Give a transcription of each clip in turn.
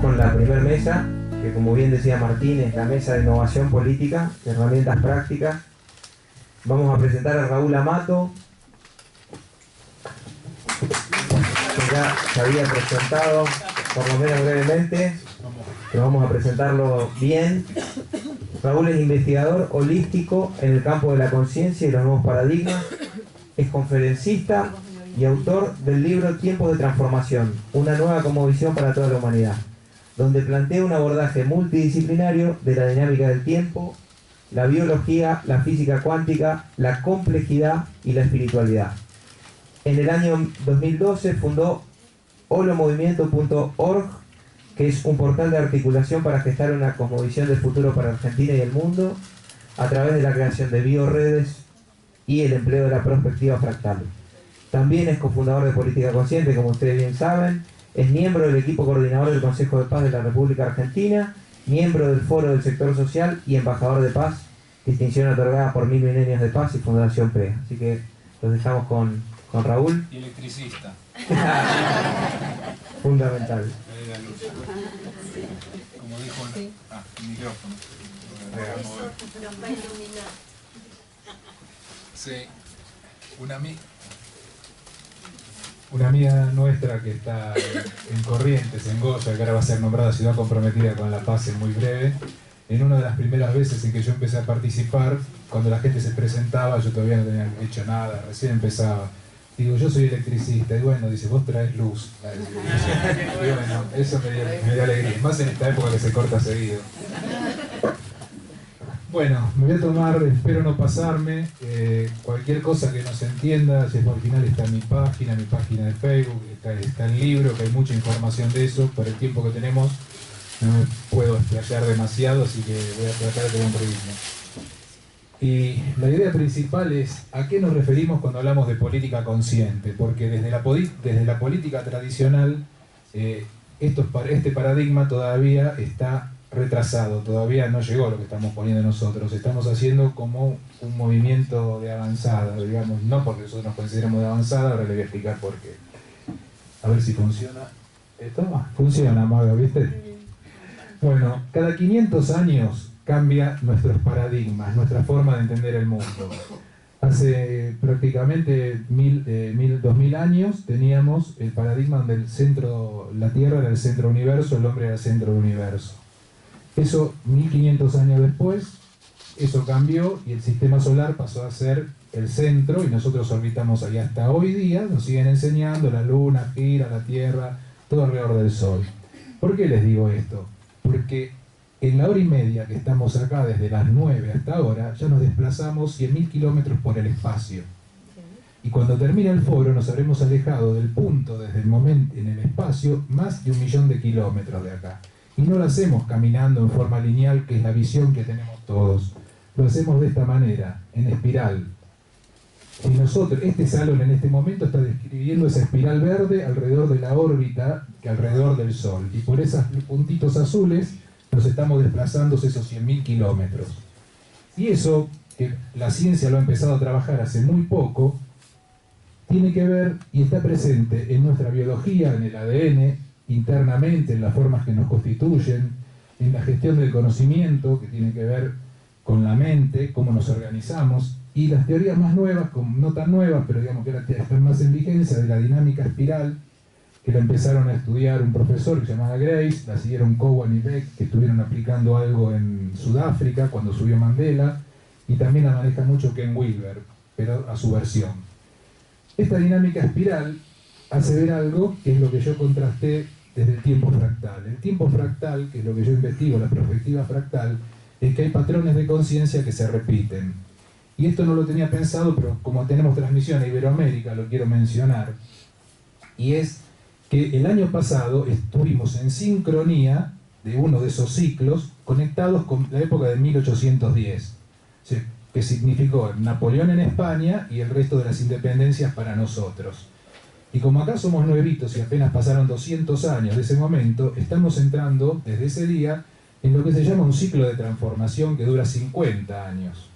con la primera mesa, que como bien decía Martín, es la mesa de innovación política, de herramientas prácticas. Vamos a presentar a Raúl Amato, que ya se había presentado, por lo menos brevemente, pero vamos a presentarlo bien. Raúl es investigador holístico en el campo de la conciencia y los nuevos paradigmas, es conferencista y autor del libro Tiempos de Transformación, una nueva cosmovisión para toda la humanidad, donde plantea un abordaje multidisciplinario de la dinámica del tiempo, la biología, la física cuántica, la complejidad y la espiritualidad. En el año 2012 fundó holomovimiento.org, que es un portal de articulación para gestar una cosmovisión del futuro para Argentina y el mundo, a través de la creación de bioredes y el empleo de la perspectiva fractal. También es cofundador de Política Consciente, como ustedes bien saben, es miembro del equipo coordinador del Consejo de Paz de la República Argentina, miembro del Foro del Sector Social y embajador de paz, distinción otorgada por 1000 Milenios de Paz y Fundación PREA. Así que los dejamos con Raúl. Y electricista. Fundamental. Como dijo el micrófono. Nos va a iluminar. Sí. Una amiga nuestra que está en Corrientes, en Goya, que ahora va a ser nombrada ciudad comprometida con la paz en muy breve, en una de las primeras veces en que yo empecé a participar, cuando la gente se presentaba, yo todavía no tenía hecho nada, recién empezaba. Digo, yo soy electricista, y bueno, dice, vos traes luz. Y bueno, eso me dio alegría, más en esta época que se corta seguido. Bueno, me voy a tomar, espero no pasarme, cualquier cosa que no se entienda, si al final está en mi página de Facebook, está el libro, que hay mucha información de eso, por el tiempo que tenemos no me puedo explayar demasiado, así que voy a tratar de tener un ritmo. Y la idea principal es a qué nos referimos cuando hablamos de política consciente, porque desde la política tradicional este paradigma todavía está retrasado, todavía no llegó lo que estamos poniendo nosotros, estamos haciendo como un movimiento de avanzada, digamos, no porque nosotros nos consideramos de avanzada, ahora le voy a explicar por qué. A ver si funciona. ¿Esto? Funciona, Maga, ¿viste? Bueno, cada 500 años cambia nuestros paradigmas, nuestra forma de entender el mundo. Hace prácticamente 2000 años teníamos el paradigma donde la Tierra era el centro del universo, el hombre era el centro del universo. Eso, 1500 años después, eso cambió y el sistema solar pasó a ser el centro y nosotros orbitamos ahí hasta hoy día, nos siguen enseñando, la luna gira, la Tierra, todo alrededor del Sol. ¿Por qué les digo esto? Porque en la hora y media que estamos acá, desde las 9 hasta ahora, ya nos desplazamos 100.000 kilómetros por el espacio. Y cuando termina el foro nos habremos alejado del punto, desde el momento en el espacio, más de 1 millón de kilómetros de acá. Y no lo hacemos caminando en forma lineal, que es la visión que tenemos todos. Lo hacemos de esta manera, en espiral. Si nosotros, este salón en este momento está describiendo esa espiral verde alrededor de la órbita, que alrededor del Sol. Y por esos puntitos azules nos estamos desplazando esos 100.000 kilómetros. Y eso, que la ciencia lo ha empezado a trabajar hace muy poco, tiene que ver y está presente en nuestra biología, en el ADN, internamente, en las formas que nos constituyen, en la gestión del conocimiento, que tiene que ver con la mente, cómo nos organizamos, y las teorías más nuevas, no tan nuevas, pero digamos que ahora están más en vigencia, de la dinámica espiral, que la empezaron a estudiar un profesor que se llamaba Grace, la siguieron Cowan y Beck, que estuvieron aplicando algo en Sudáfrica cuando subió Mandela, y también la maneja mucho Ken Wilber, pero a su versión. Esta dinámica espiral hace ver algo que es lo que yo contrasté desde el tiempo fractal. El tiempo fractal, que es lo que yo investigo, la perspectiva fractal, es que hay patrones de conciencia que se repiten. Y esto no lo tenía pensado, pero como tenemos transmisión a Iberoamérica, lo quiero mencionar. Y es que el año pasado estuvimos en sincronía de uno de esos ciclos conectados con la época de 1810, que significó Napoleón en España y el resto de las independencias para nosotros. Y como acá somos nuevitos y apenas pasaron 200 años de ese momento, estamos entrando desde ese día en lo que se llama un ciclo de transformación que dura 50 años.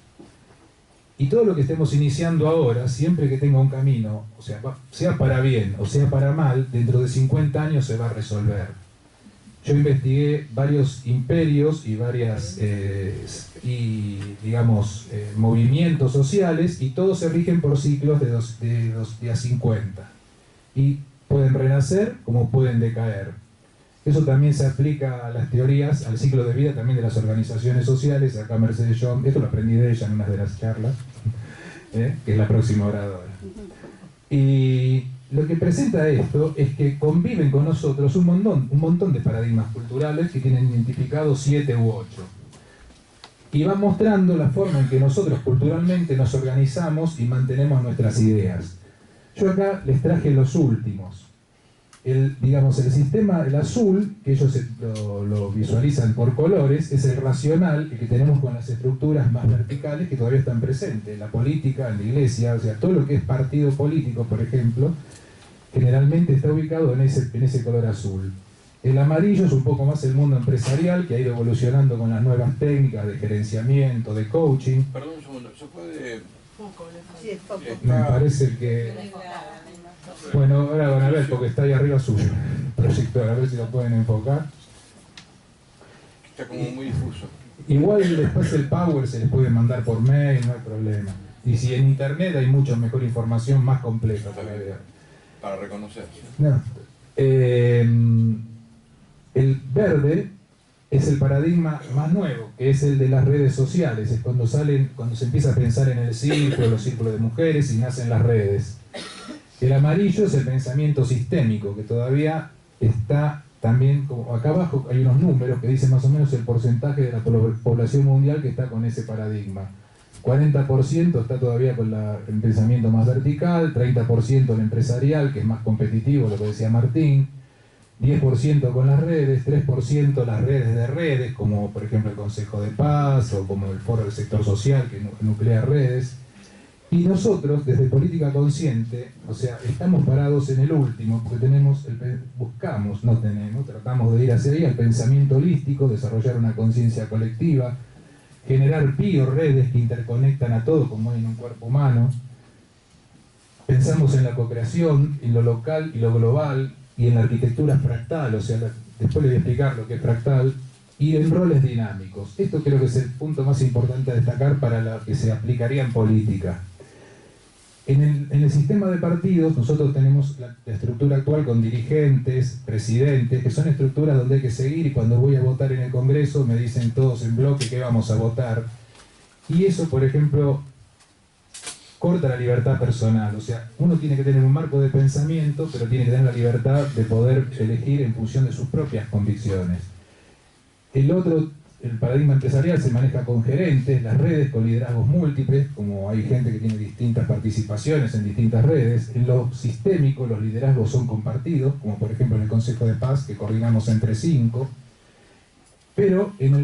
Y todo lo que estemos iniciando ahora, siempre que tenga un camino, o sea para bien o sea para mal, dentro de 50 años se va a resolver. yo investigué varios imperios y movimientos sociales, y todos se rigen por ciclos de 2 días 50. Y pueden renacer como pueden decaer. Eso también se aplica a las teorías, al ciclo de vida también de las organizaciones sociales. Acá Mercedes Young, esto lo aprendí de ella en una de las charlas, que es la próxima oradora. Y lo que presenta esto es que conviven con nosotros un montón de paradigmas culturales que tienen identificados 7 u 8. Y va mostrando la forma en que nosotros culturalmente nos organizamos y mantenemos nuestras ideas. Yo acá les traje los últimos. El sistema, el azul, que ellos lo visualizan por colores, es el racional, el que tenemos con las estructuras más verticales que todavía están presentes. La política, en la iglesia, o sea, todo lo que es partido político, por ejemplo, generalmente está ubicado en ese color azul. El amarillo es un poco más el mundo empresarial, que ha ido evolucionando con las nuevas técnicas de gerenciamiento, de coaching. Perdón un segundo, ¿se puede...? Sí, es poco. Me parece que... Bueno, ahora van a ver, porque está ahí arriba suyo, el proyector, a ver si lo pueden enfocar. Está como muy difuso. Igual después el Power se les puede mandar por mail, no hay problema. Y si en internet hay mucha mejor información, más completa todavía. Para reconocerse. No. El verde es el paradigma más nuevo, que es el de las redes sociales. Es cuando se empieza a pensar en el círculo, los círculos de mujeres, y nacen las redes. El amarillo es el pensamiento sistémico, que todavía está también, como acá abajo hay unos números que dicen más o menos el porcentaje de la población mundial que está con ese paradigma. 40% está todavía con el pensamiento más vertical, 30% el empresarial, que es más competitivo, lo que decía Martín, 10% con las redes, 3% las redes de redes, como por ejemplo el Consejo de Paz o como el Foro del Sector Social, que nuclea redes. Y nosotros, desde Política Consciente, o sea, estamos parados en el último, porque tratamos de ir hacia ahí al pensamiento holístico, desarrollar una conciencia colectiva, generar bioredes que interconectan a todos como hay en un cuerpo humano. Pensamos en la co-creación, en lo local y lo global, y en la arquitectura fractal, o sea, después les voy a explicar lo que es fractal, y en roles dinámicos. Esto creo que es el punto más importante a destacar para lo que se aplicaría en política. En el sistema de partidos nosotros tenemos la estructura actual con dirigentes, presidentes, que son estructuras donde hay que seguir, y cuando voy a votar en el Congreso me dicen todos en bloque qué vamos a votar. Y eso, por ejemplo, corta la libertad personal. O sea, uno tiene que tener un marco de pensamiento, pero tiene que tener la libertad de poder elegir en función de sus propias convicciones. El paradigma empresarial se maneja con gerentes, las redes con liderazgos múltiples, como hay gente que tiene distintas participaciones en distintas redes. En lo sistémico los liderazgos son compartidos, como por ejemplo en el Consejo de Paz, que coordinamos entre 5. Pero en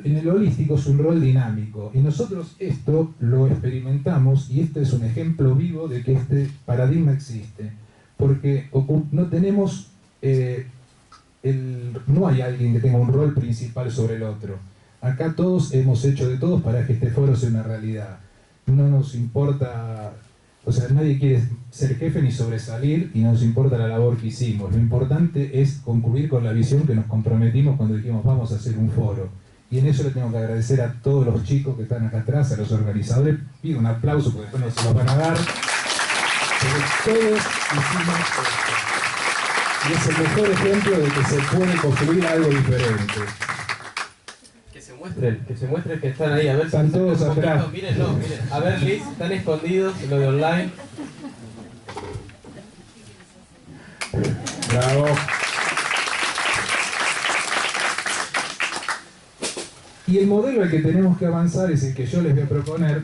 el holístico es un rol dinámico, y nosotros esto lo experimentamos, y este es un ejemplo vivo de que este paradigma existe, porque no tenemos... no hay alguien que tenga un rol principal sobre el otro. Acá todos hemos hecho de todos para que este foro sea una realidad. No nos importa, o sea, nadie quiere ser jefe ni sobresalir, y no nos importa la labor que hicimos. Lo importante es concluir con la visión que nos comprometimos cuando dijimos vamos a hacer un foro. Y en eso le tengo que agradecer a todos los chicos que están acá atrás, a los organizadores. Pido un aplauso porque después no se los van a dar. Pero todos hicimos esto. Y es el mejor ejemplo de que se puede construir algo diferente. Que se muestren que están ahí, a ver. Están todos atrás. Mírenlo, miren. A ver, Liz, están escondidos lo de online. Bravo. Y el modelo al que tenemos que avanzar es el que yo les voy a proponer,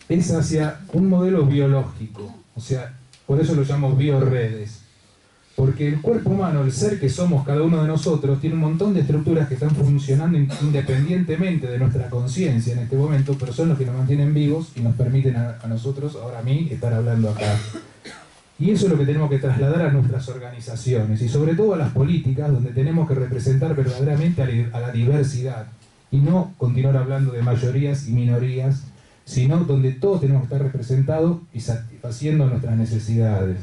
es hacia un modelo biológico. O sea, por eso lo llamo bioredes. Porque el cuerpo humano, el ser que somos cada uno de nosotros, tiene un montón de estructuras que están funcionando independientemente de nuestra conciencia en este momento, pero son los que nos mantienen vivos y nos permiten a nosotros, ahora a mí, estar hablando acá. Y eso es lo que tenemos que trasladar a nuestras organizaciones, y sobre todo a las políticas, donde tenemos que representar verdaderamente a la diversidad, y no continuar hablando de mayorías y minorías, sino donde todos tenemos que estar representados y satisfaciendo nuestras necesidades.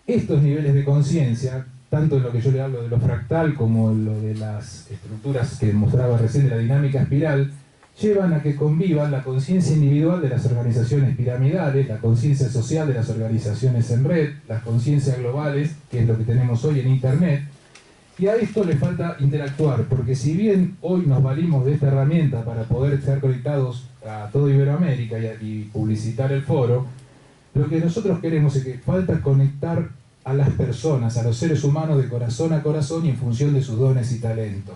Estos niveles de conciencia tanto en lo que yo le hablo de lo fractal como en lo de las estructuras que mostraba recién de la dinámica espiral, llevan a que convivan la conciencia individual de las organizaciones piramidales, la conciencia social de las organizaciones en red, las conciencias globales, que es lo que tenemos hoy en Internet, y a esto le falta interactuar, porque si bien hoy nos valimos de esta herramienta para poder estar conectados a todo Iberoamérica y publicitar el foro, lo que nosotros queremos es que falta conectar a las personas, a los seres humanos de corazón a corazón y en función de sus dones y talentos.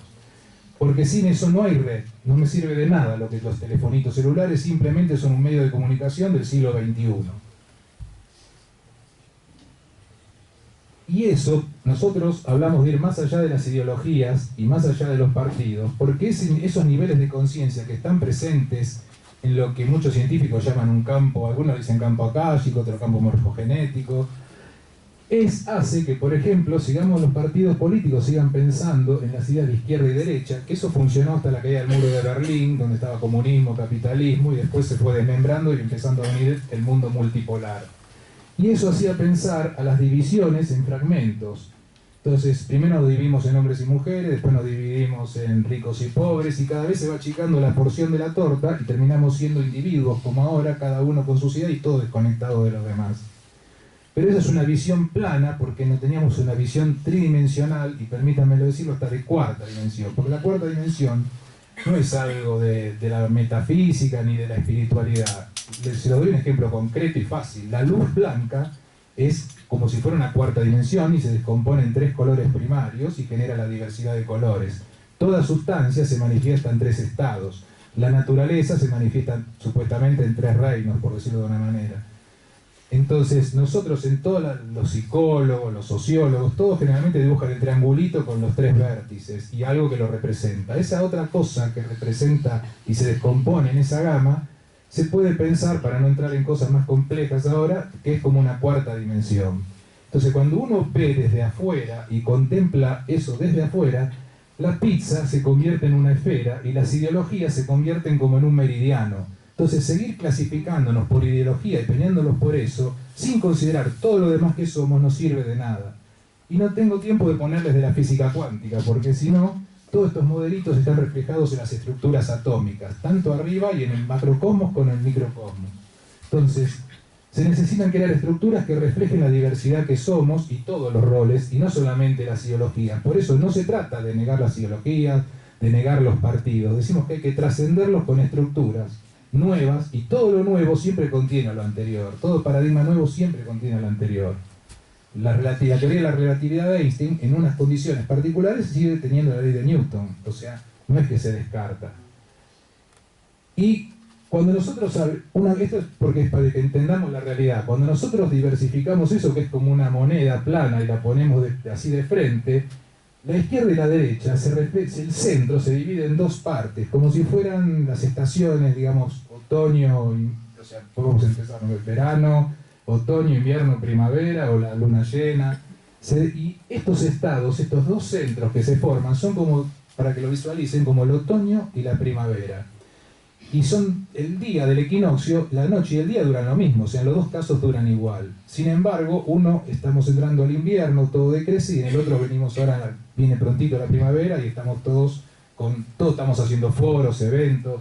Porque sin eso no hay red, no me sirve de nada lo que los telefonitos celulares simplemente son un medio de comunicación del siglo XXI. Y eso, nosotros hablamos de ir más allá de las ideologías y más allá de los partidos, porque esos niveles de conciencia que están presentes en lo que muchos científicos llaman un campo, algunos dicen campo akáshico, otro campo morfogenético, hace que, por ejemplo, sigamos los partidos políticos sigan pensando en las ideas de izquierda y derecha, que eso funcionó hasta la caída del muro de Berlín, donde estaba comunismo, capitalismo, y después se fue desmembrando y empezando a venir el mundo multipolar. Y eso hacía pensar a las divisiones en fragmentos. Entonces, primero nos dividimos en hombres y mujeres, después nos dividimos en ricos y pobres, y cada vez se va achicando la porción de la torta y terminamos siendo individuos, como ahora, cada uno con su ciudad y todo desconectado de los demás. Pero esa es una visión plana porque no teníamos una visión tridimensional, y permítanmelo decirlo, hasta de cuarta dimensión, porque la cuarta dimensión no es algo de la metafísica ni de la espiritualidad. Se lo doy un ejemplo concreto y fácil. La luz blanca es como si fuera una cuarta dimensión y se descompone en 3 colores primarios y genera la diversidad de colores. Toda sustancia se manifiesta en 3 estados. La naturaleza se manifiesta supuestamente en 3 reinos, por decirlo de una manera. Entonces, nosotros en todos los psicólogos, los sociólogos, todos generalmente dibujan el triangulito con los 3 vértices y algo que lo representa. Esa otra cosa que representa y se descompone en esa gama, se puede pensar, para no entrar en cosas más complejas ahora, que es como una cuarta dimensión. Entonces, cuando uno ve desde afuera y contempla eso desde afuera, la pizza se convierte en una esfera y las ideologías se convierten como en un meridiano. Entonces, seguir clasificándonos por ideología y peleándonos por eso, sin considerar todo lo demás que somos, no sirve de nada. Y no tengo tiempo de ponerles de la física cuántica, porque si no, todos estos modelitos están reflejados en las estructuras atómicas, tanto arriba y en el macrocosmos como en el microcosmos. Entonces, se necesitan crear estructuras que reflejen la diversidad que somos y todos los roles, y no solamente las ideologías. Por eso no se trata de negar las ideologías, de negar los partidos. Decimos que hay que trascenderlos con estructuras nuevas, y todo lo nuevo siempre contiene a lo anterior. Todo paradigma nuevo siempre contiene a lo anterior. La teoría de la relatividad de Einstein, en unas condiciones particulares, sigue teniendo la ley de Newton. O sea, no es que se descarta. Y cuando nosotros, esto es porque es para que entendamos la realidad, cuando nosotros diversificamos eso, que es como una moneda plana, y la ponemos así de frente, la izquierda y la derecha, el centro se divide en 2 partes, como si fueran las estaciones, digamos, otoño, o sea, podemos empezar con el verano, otoño, invierno, primavera, o la luna llena. Y estos estados, estos 2 centros que se forman, son como, para que lo visualicen, como el otoño y la primavera. Y son el día del equinoccio, la noche y el día duran lo mismo, o sea, en los 2 casos duran igual. Sin embargo, uno estamos entrando al invierno, todo decrece, y en el otro viene prontito la primavera y estamos todos estamos haciendo foros, eventos.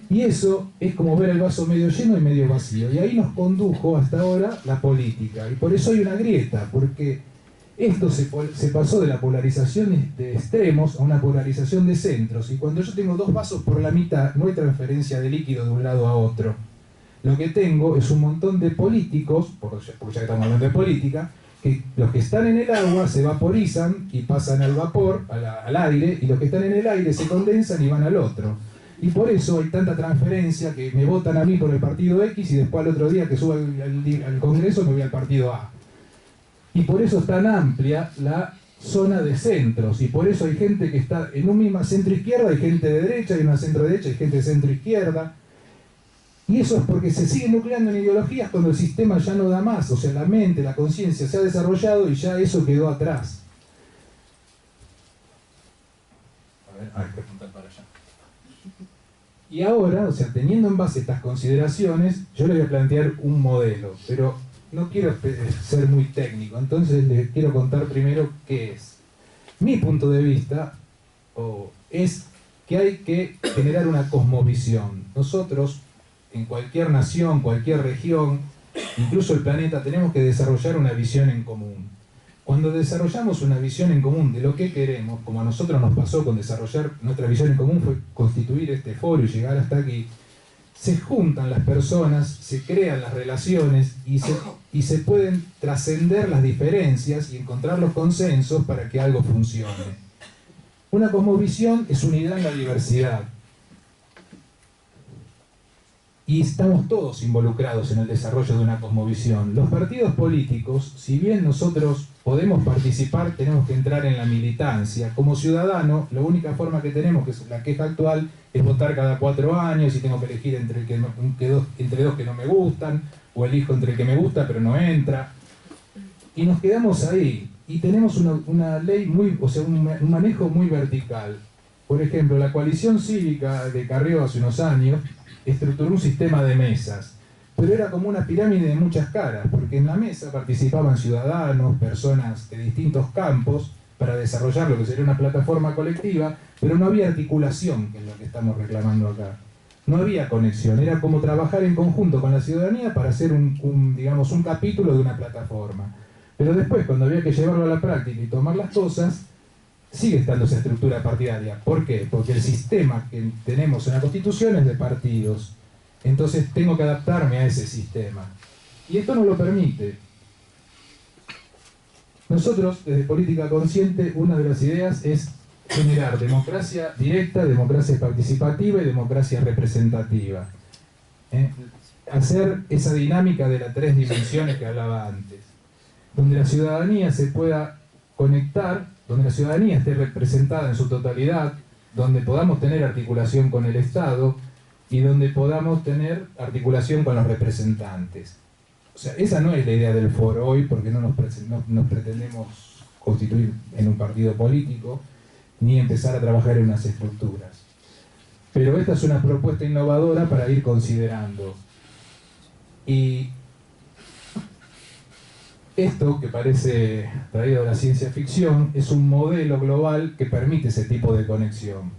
Y eso es como ver el vaso medio lleno y medio vacío. Y ahí nos condujo hasta ahora la política. Y por eso hay una grieta, porque esto se pasó de la polarización de extremos a una polarización de centros. Y cuando yo tengo 2 vasos por la mitad, no hay transferencia de líquido de un lado a otro. Lo que tengo es un montón de políticos, porque ya que estamos hablando de política, que los que están en el agua se vaporizan y pasan al vapor, al aire, y los que están en el aire se condensan y van al otro. Y por eso hay tanta transferencia que me votan a mí por el partido X y después al otro día que subo al Congreso me voy al partido A. Y por eso es tan amplia la zona de centros, y por eso hay gente que está en un mismo centro-izquierda, hay gente de derecha, hay una centro-derecha, hay gente de centro-izquierda. Y eso es porque se sigue nucleando en ideologías cuando el sistema ya no da más, o sea, la mente, la conciencia se ha desarrollado y ya eso quedó atrás. A ver, hay que apuntar para allá. Y ahora, o sea, teniendo en base estas consideraciones, yo le voy a plantear un modelo, pero no quiero ser muy técnico, entonces les quiero contar primero qué es. Mi punto de vista es que hay que generar una cosmovisión. Nosotros, en cualquier nación, cualquier región, incluso el planeta, tenemos que desarrollar una visión en común. Cuando desarrollamos una visión en común de lo que queremos, como a nosotros nos pasó con desarrollar nuestra visión en común, fue constituir este foro y llegar hasta aquí, se juntan las personas, se crean las relaciones y se pueden trascender las diferencias y encontrar los consensos para que algo funcione. Una cosmovisión es unidad en la diversidad. Y estamos todos involucrados en el desarrollo de una cosmovisión. Los partidos políticos, si bien nosotros podemos participar, tenemos que entrar en la militancia. Como ciudadano, la única forma que tenemos, que es la queja actual, es votar cada 4 años y tengo que elegir entre dos que no me gustan, o elijo entre el que me gusta pero no entra. Y nos quedamos ahí. Y tenemos una ley un manejo muy vertical. Por ejemplo, la coalición cívica de Carrió hace unos años estructuró un sistema de mesas, pero era como una pirámide de muchas caras, porque en la mesa participaban ciudadanos, personas de distintos campos, para desarrollar lo que sería una plataforma colectiva, pero no había articulación, que es lo que estamos reclamando acá. No había conexión, era como trabajar en conjunto con la ciudadanía para hacer digamos, un capítulo de una plataforma. Pero después, cuando había que llevarlo a la práctica y tomar las cosas, sigue estando esa estructura partidaria. ¿Por qué? Porque el sistema que tenemos en la Constitución es de partidos. Entonces tengo que adaptarme a ese sistema. Y esto no lo permite. Nosotros, desde Política Consciente, una de las ideas es generar democracia directa, democracia participativa y democracia representativa. Hacer esa dinámica de las 3 dimensiones que hablaba antes. Donde la ciudadanía se pueda conectar, donde la ciudadanía esté representada en su totalidad, donde podamos tener articulación con el Estado y donde podamos tener articulación con los representantes. O sea, esa no es la idea del foro hoy, porque no nos pretendemos constituir en un partido político, ni empezar a trabajar en unas estructuras. Pero esta es una propuesta innovadora para ir considerando. Y esto, que parece traído de la ciencia ficción, es un modelo global que permite ese tipo de conexión.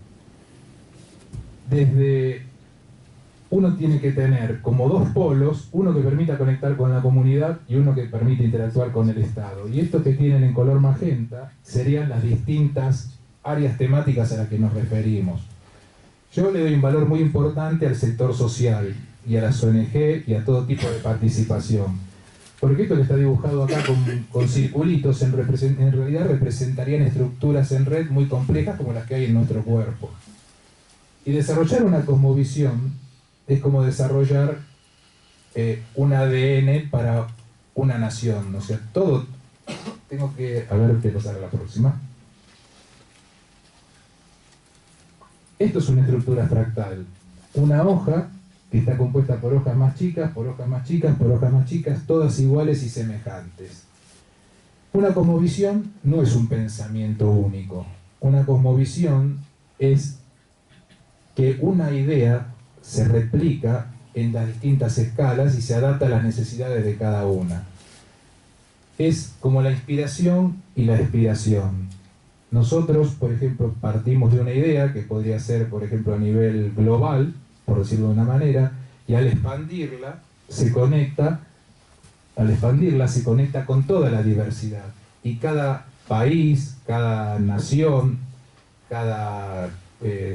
Uno tiene que tener como 2 polos, uno que permita conectar con la comunidad y uno que permite interactuar con el Estado. Y estos que tienen en color magenta serían las distintas áreas temáticas a las que nos referimos. Yo le doy un valor muy importante al sector social y a las ONG y a todo tipo de participación. Porque esto que está dibujado acá con circulitos en realidad representarían estructuras en red muy complejas como las que hay en nuestro cuerpo. Y desarrollar una cosmovisión es como desarrollar un ADN para una nación. O sea, todo... Tengo que... A ver qué pasará la próxima. Esto es una estructura fractal. Una hoja que está compuesta por hojas más chicas, por hojas más chicas, por hojas más chicas, todas iguales y semejantes. Una cosmovisión no es un pensamiento único. Una cosmovisión es que una idea se replica en las distintas escalas y se adapta a las necesidades de cada una. Es como la inspiración y la expiración. Nosotros, por ejemplo, partimos de una idea que podría ser, por ejemplo, a nivel global, por decirlo de una manera, y al expandirla se conecta con toda la diversidad. Y cada país, cada nación, cada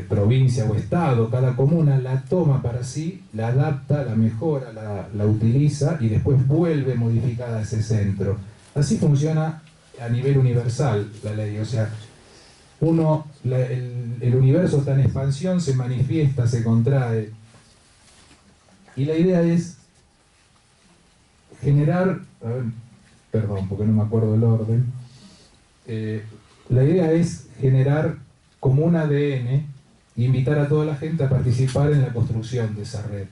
provincia o estado, cada comuna la toma para sí, la adapta, la mejora, la utiliza y después vuelve modificada a ese centro. Así funciona a nivel universal la ley. O sea, el universo está en expansión, se manifiesta, se contrae. Y la idea es generar, perdón, porque no me acuerdo el orden. La idea es generar como un ADN e invitar a toda la gente a participar en la construcción de esa red.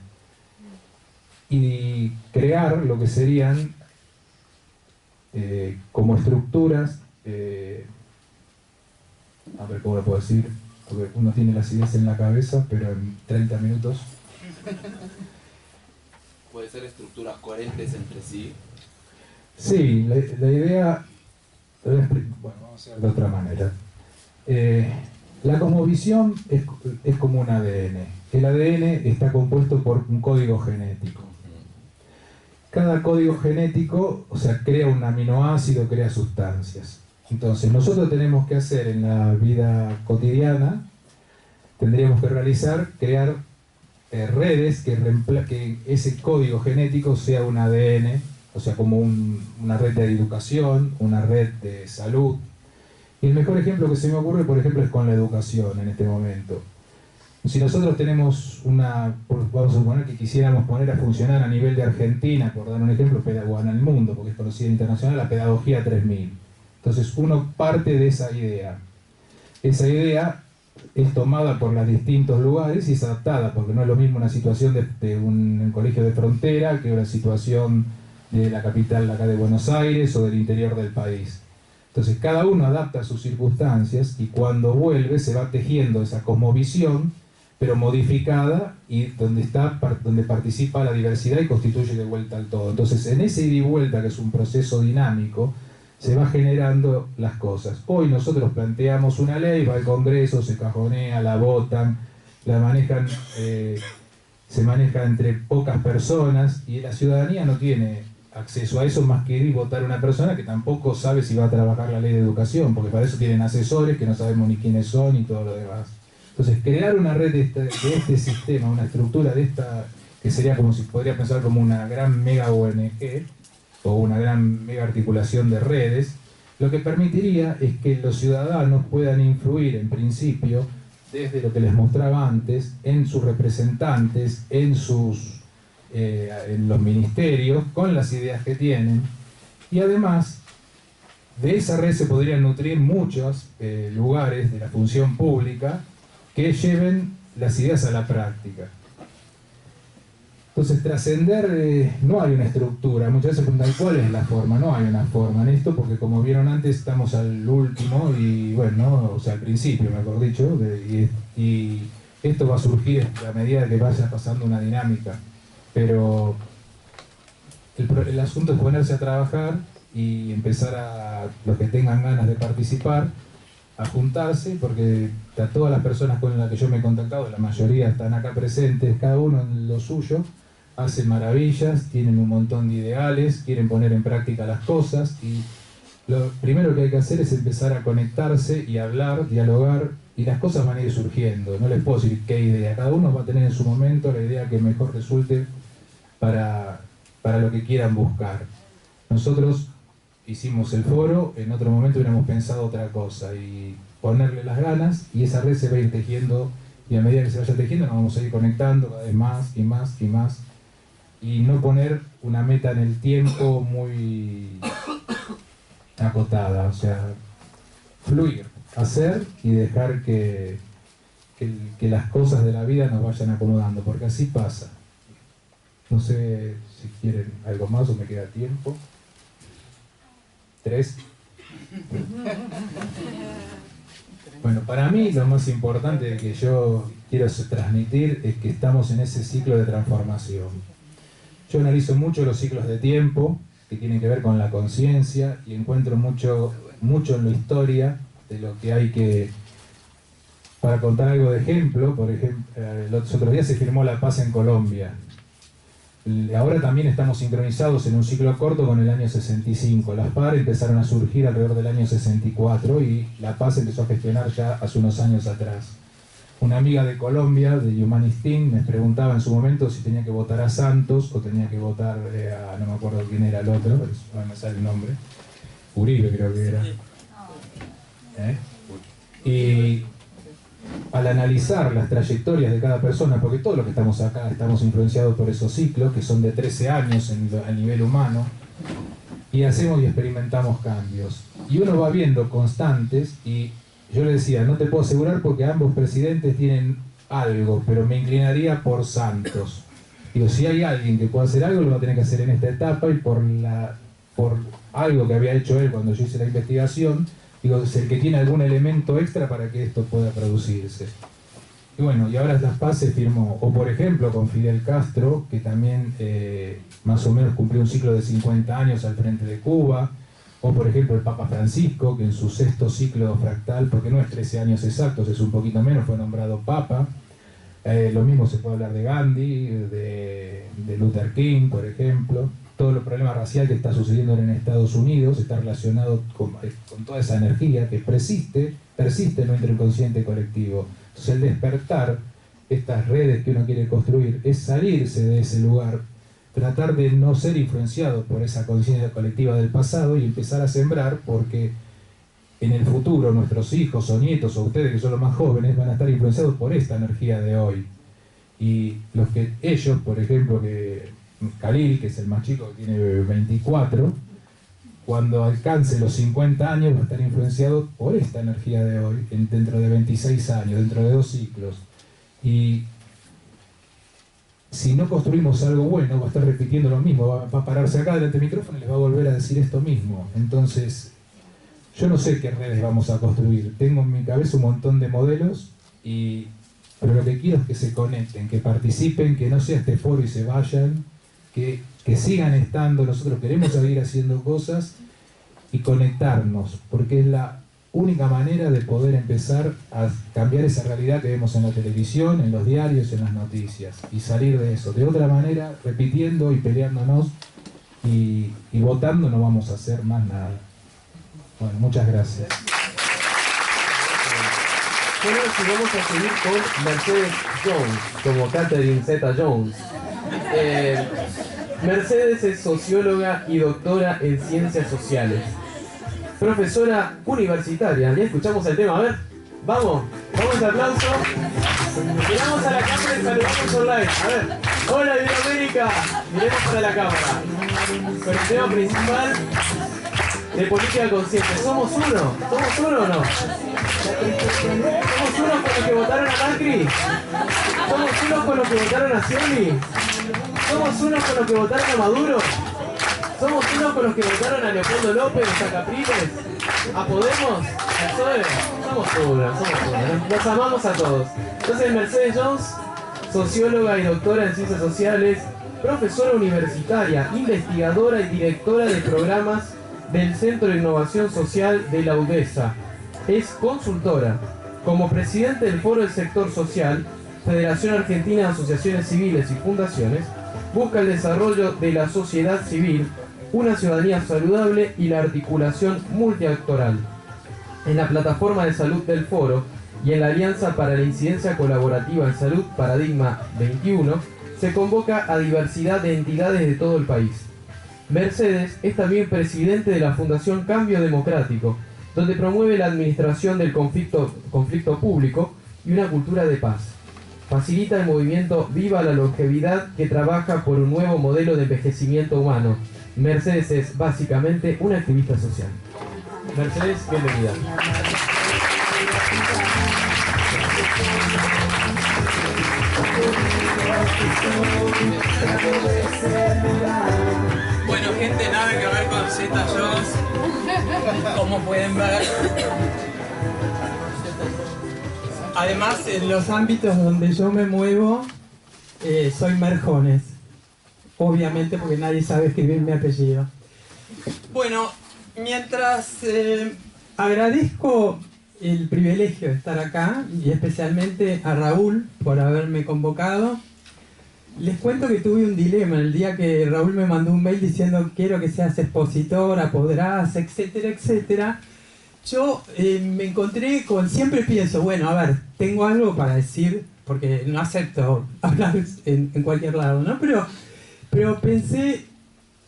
Y crear lo que serían como estructuras, a ver cómo lo puedo decir, porque uno tiene las ideas en la cabeza, pero en 30 minutos. Puede ser estructuras coherentes entre sí, Sí, la idea, bueno, vamos a hacer de otra manera. La cosmovisión es como un ADN. El ADN está compuesto por un código genético. Cada código genético, o sea, crea un aminoácido, crea sustancias. Entonces, nosotros tenemos que hacer en la vida cotidiana, tendríamos que crear redes que ese código genético sea un ADN, o sea, como una red de educación, una red de salud. Y el mejor ejemplo que se me ocurre, por ejemplo, es con la educación en este momento. Si nosotros tenemos vamos a suponer que quisiéramos poner a funcionar a nivel de Argentina, por dar un ejemplo, en el mundo, porque es conocida internacional, la pedagogía 3000. Entonces uno parte de esa idea. Esa idea es tomada por los distintos lugares y es adaptada, porque no es lo mismo una situación de un colegio de frontera que una situación de la capital acá de Buenos Aires o del interior del país. Entonces cada uno adapta sus circunstancias y cuando vuelve se va tejiendo esa cosmovisión, pero modificada y donde participa la diversidad y constituye de vuelta al todo. Entonces en ese ida y vuelta, que es un proceso dinámico, se va generando las cosas. Hoy nosotros planteamos una ley, va al Congreso, se cajonea, la votan, se maneja entre pocas personas y la ciudadanía no tiene acceso a eso más que ir y votar a una persona que tampoco sabe si va a trabajar la ley de educación, porque para eso tienen asesores que no sabemos ni quiénes son y todo lo demás. Entonces, crear una red de este sistema, una estructura de esta, que sería como si podría pensar como una gran mega ONG o una gran mega articulación de redes, lo que permitiría es que los ciudadanos puedan influir en principio, desde lo que les mostraba antes, en sus representantes, en los ministerios, con las ideas que tienen, y además de esa red se podrían nutrir muchos lugares de la función pública que lleven las ideas a la práctica. Entonces, trascender, no hay una estructura. Muchas veces preguntan cuál es la forma. No hay una forma en esto, porque como vieron antes, estamos al último y bueno, o sea, al principio, mejor dicho, y esto va a surgir a medida que vaya pasando una dinámica. Pero el asunto es ponerse a trabajar y empezar los que tengan ganas de participar, a juntarse, porque a todas las personas con las que yo me he contactado, la mayoría están acá presentes, cada uno en lo suyo, hacen maravillas, tienen un montón de ideales, quieren poner en práctica las cosas, y lo primero que hay que hacer es empezar a conectarse y hablar, dialogar, y las cosas van a ir surgiendo. No les puedo decir qué idea, cada uno va a tener en su momento la idea que mejor resulte para lo que quieran buscar. Nosotros hicimos el foro, en otro momento hubiéramos pensado otra cosa, y ponerle las ganas, y esa red se va a ir tejiendo, y a medida que se vaya tejiendo nos vamos a ir conectando cada vez más y más y más, y no poner una meta en el tiempo muy acotada, o sea, fluir, hacer y dejar que las cosas de la vida nos vayan acomodando, porque así pasa. No sé si quieren algo más o me queda tiempo. 3. Bueno, para mí lo más importante que yo quiero transmitir es que estamos en ese ciclo de transformación. Yo analizo mucho los ciclos de tiempo que tienen que ver con la conciencia y encuentro mucho en la historia de lo que hay que... Para contar algo de ejemplo, por ejemplo, los otros días se firmó la paz en Colombia. Ahora también estamos sincronizados en un ciclo corto con el año 65. Las FARC empezaron a surgir alrededor del año 64 y la paz empezó a gestionar ya hace unos años atrás. Una amiga de Colombia, de Humanistín, me preguntaba en su momento si tenía que votar a Santos o tenía que votar a, no me acuerdo quién era el otro, no me sale el nombre, Uribe creo que era. Y al analizar las trayectorias de cada persona, porque todos los que estamos acá estamos influenciados por esos ciclos, que son de 13 años a nivel humano, y hacemos y experimentamos cambios. Y uno va viendo constantes, y yo le decía, no te puedo asegurar porque ambos presidentes tienen algo, pero me inclinaría por Santos. Digo, si hay alguien que pueda hacer algo, lo va a tener que hacer en esta etapa, y por algo que había hecho él cuando yo hice la investigación, digo, es el que tiene algún elemento extra para que esto pueda producirse. Y bueno, y ahora Las Paz se firmó, o por ejemplo con Fidel Castro, que también más o menos cumplió un ciclo de 50 años al frente de Cuba, o por ejemplo el Papa Francisco, que en su 6º ciclo fractal, porque no es 13 años exactos, es un poquito menos, fue nombrado Papa. Lo mismo se puede hablar de Gandhi, de Luther King, por ejemplo. Todo el problema racial que está sucediendo en Estados Unidos está relacionado con toda esa energía que persiste en nuestro inconsciente colectivo. Entonces el despertar, estas redes que uno quiere construir, es salirse de ese lugar, tratar de no ser influenciado por esa conciencia colectiva del pasado y empezar a sembrar, porque en el futuro nuestros hijos o nietos o ustedes que son los más jóvenes van a estar influenciados por esta energía de hoy. Y ellos, por ejemplo, que Khalil, que es el más chico, que tiene 24, cuando alcance los 50 años va a estar influenciado por esta energía de hoy, dentro de 26 años, dentro de 2 ciclos. Y si no construimos algo bueno, va a estar repitiendo lo mismo, va a pararse acá delante del micrófono y les va a volver a decir esto mismo. Entonces, yo no sé qué redes vamos a construir. Tengo en mi cabeza un montón de modelos, pero lo que quiero es que se conecten, que participen, que no sea este foro y se vayan, que sigan estando. Nosotros queremos seguir haciendo cosas y conectarnos, porque es la única manera de poder empezar a cambiar esa realidad que vemos en la televisión, en los diarios, en las noticias, y salir de eso. De otra manera, repitiendo y peleándonos y votando, no vamos a hacer más nada. Bueno, muchas gracias. Bueno, si vamos a seguir con Mercedes Jones, como Catherine Zeta-Jones. Mercedes es socióloga y doctora en ciencias sociales. Profesora universitaria. Ya escuchamos el tema, a ver. Vamos de aplauso. Miramos a la cámara y saludamos online. A ver. Hola Iberoamérica. Miremos para la cámara. Con el tema principal de política consciente. ¿Somos uno? ¿Somos uno o no? ¿Somos uno con los que votaron a Macri? ¿Somos uno con los que votaron a Scioli? ¿Somos uno con los que votaron a Maduro? ¿Somos uno con los que votaron a Leopoldo López, a Capriles, a Podemos, a PSOE? Somos uno. Los amamos a todos. Entonces Mercedes Jones, socióloga y doctora en ciencias sociales, profesora universitaria, investigadora y directora de programas del Centro de Innovación Social de la UDESA. Es consultora. Como presidente del Foro del Sector Social, Federación Argentina de Asociaciones Civiles y Fundaciones, busca el desarrollo de la sociedad civil, una ciudadanía saludable y la articulación multiactoral. En la plataforma de salud del Foro y en la Alianza para la Incidencia Colaborativa en Salud Paradigma 21, se convoca a diversidad de entidades de todo el país. Mercedes es también presidente de la Fundación Cambio Democrático, donde promueve la administración del conflicto público y una cultura de paz. Facilita el movimiento Viva la Longevidad, que trabaja por un nuevo modelo de envejecimiento humano. Mercedes es básicamente una activista social. Mercedes, bienvenida. Bueno, gente, nada que ver con Zeta-Jones, como pueden ver. Además, en los ámbitos donde yo me muevo, soy Merjones. Obviamente, porque nadie sabe escribir mi apellido. Bueno, mientras agradezco el privilegio de estar acá, y especialmente a Raúl por haberme convocado, les cuento que tuve un dilema el día que Raúl me mandó un mail diciendo quiero que seas expositora, podrás, etcétera, etcétera. Yo me encontré con, siempre pienso, bueno, a ver, tengo algo para decir, porque no acepto hablar en cualquier lado, ¿no? Pero pensé,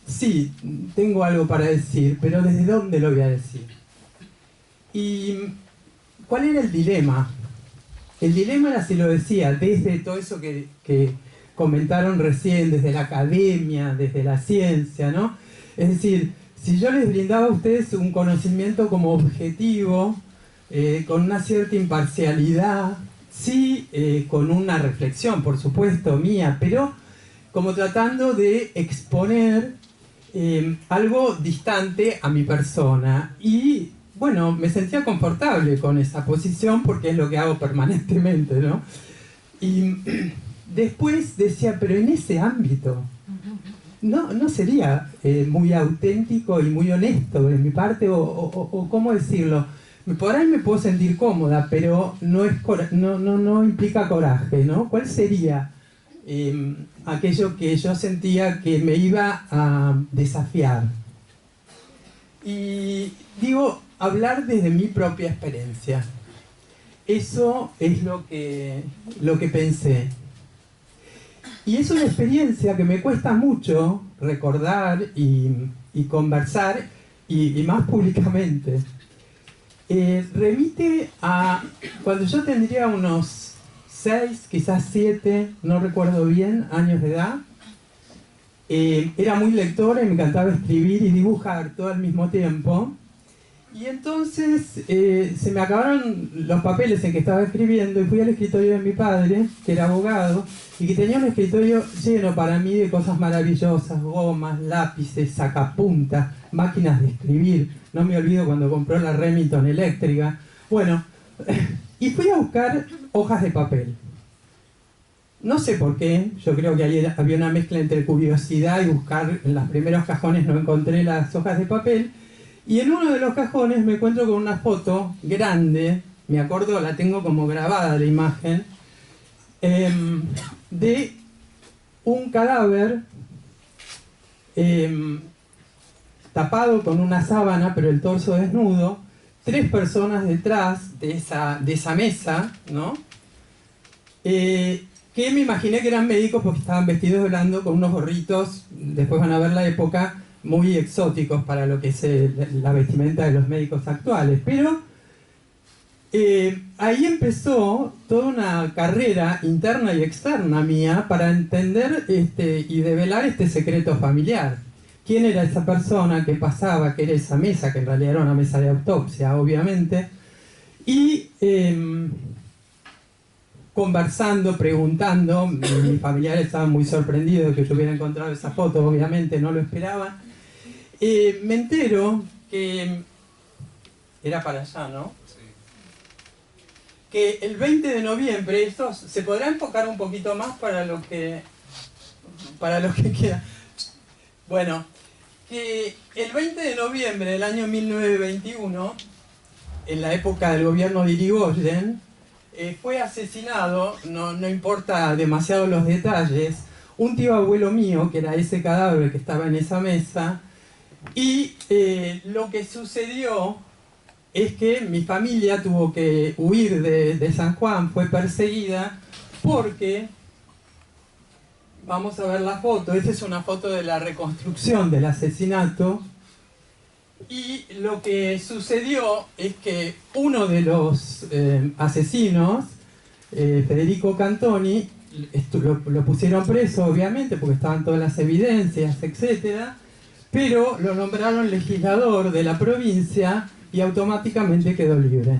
sí, tengo algo para decir, pero ¿desde dónde lo voy a decir? ¿Y cuál era el dilema? El dilema era, si lo decía, desde todo eso que comentaron recién, desde la academia, desde la ciencia, ¿no? Es decir, si yo les brindaba a ustedes un conocimiento como objetivo, con una cierta imparcialidad, sí, con una reflexión, por supuesto, mía, pero como tratando de exponer algo distante a mi persona. Y bueno, me sentía confortable con esa posición porque es lo que hago permanentemente, ¿no? Y después decía, pero en ese ámbito, no sería muy auténtico y muy honesto de mi parte, o cómo decirlo, por ahí me puedo sentir cómoda, pero no implica coraje, ¿no? ¿Cuál sería aquello que yo sentía que me iba a desafiar? Y digo, hablar desde mi propia experiencia. Eso es lo que pensé. Y es una experiencia que me cuesta mucho recordar y conversar, y más públicamente. Remite a cuando yo tendría unos 6, quizás 7, no recuerdo bien, años de edad. Era muy lectora y me encantaba escribir y dibujar todo al mismo tiempo. Y entonces se me acabaron los papeles en que estaba escribiendo y fui al escritorio de mi padre, que era abogado, y que tenía un escritorio lleno para mí de cosas maravillosas: gomas, lápices, sacapuntas, máquinas de escribir. No me olvido cuando compró la Remington eléctrica. Bueno, y fui a buscar hojas de papel. No sé por qué, yo creo que ahí había una mezcla entre curiosidad y buscar. En los primeros cajones no encontré las hojas de papel. Y en uno de los cajones me encuentro con una foto grande, me acuerdo, la tengo como grabada la imagen, de un cadáver tapado con una sábana, pero el torso desnudo, 3 personas detrás de esa mesa, ¿no? Que me imaginé que eran médicos porque estaban vestidos de blanco con unos gorritos, después van a ver la época, muy exóticos para lo que es la vestimenta de los médicos actuales. Pero ahí empezó toda una carrera interna y externa mía para entender y develar este secreto familiar. ¿Quién era esa persona que pasaba, que era esa mesa, que en realidad era una mesa de autopsia, obviamente? Y conversando, preguntando, mis familiares estaban muy sorprendidos de que yo hubiera encontrado esa foto, obviamente no lo esperaban. Me entero que era para allá, ¿no? Sí. Que el 20 de noviembre, esto se podrá enfocar un poquito más para lo que queda. Bueno, que el 20 de noviembre del año 1921, en la época del gobierno de Irigoyen, fue asesinado, no importa demasiado los detalles, un tío abuelo mío, que era ese cadáver que estaba en esa mesa. Y lo que sucedió es que mi familia tuvo que huir de San Juan, fue perseguida porque, vamos a ver la foto, esta es una foto de la reconstrucción del asesinato, y lo que sucedió es que uno de los asesinos, Federico Cantoni, lo pusieron preso, obviamente, porque estaban todas las evidencias, etcétera, pero lo nombraron legislador de la provincia y automáticamente quedó libre.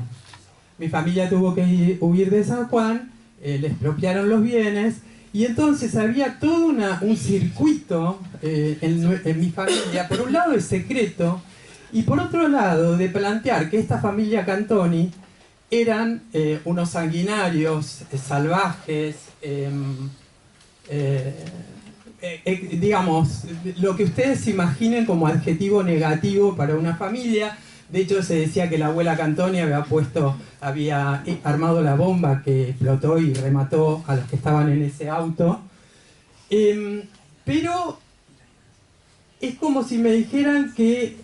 Mi familia tuvo que huir de San Juan, le expropiaron los bienes, y entonces había todo un circuito en mi familia, por un lado el secreto, y por otro lado de plantear que esta familia Cantoni eran unos sanguinarios, salvajes, digamos, lo que ustedes imaginen como adjetivo negativo para una familia. De hecho, se decía que la abuela Cantoni había armado la bomba que explotó y remató a los que estaban en ese auto. Pero es como si me dijeran que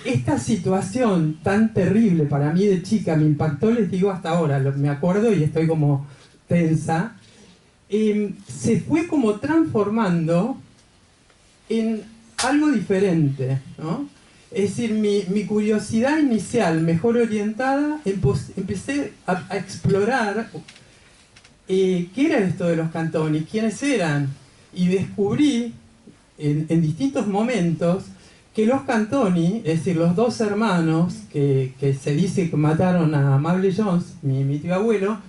esta situación tan terrible para mí de chica me impactó, les digo, hasta ahora, me acuerdo y estoy como tensa. Se fue como transformando en algo diferente, ¿no? Es decir, mi curiosidad inicial, mejor orientada, empecé a explorar qué era esto de los Cantoni, quiénes eran, y descubrí en distintos momentos que los Cantoni, es decir, los 2 hermanos que se dice que mataron a Amable Jones, mi tío abuelo,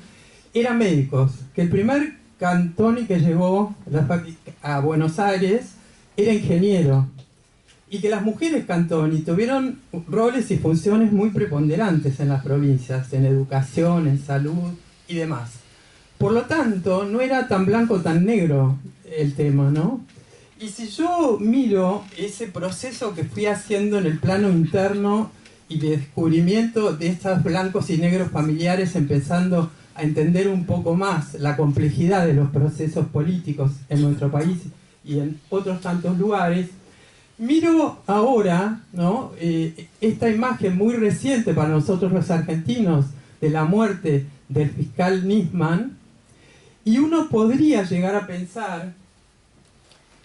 eran médicos, que el primer Cantoni que llegó a Buenos Aires era ingeniero, y que las mujeres Cantoni tuvieron roles y funciones muy preponderantes en las provincias, en educación, en salud y demás. Por lo tanto, no era tan blanco, tan negro el tema, ¿no? Y si yo miro ese proceso que fui haciendo en el plano interno y de descubrimiento de estos blancos y negros familiares, empezando a entender un poco más la complejidad de los procesos políticos en nuestro país y en otros tantos lugares, miro ahora, ¿no? Esta imagen muy reciente para nosotros los argentinos de la muerte del fiscal Nisman, y uno podría llegar a pensar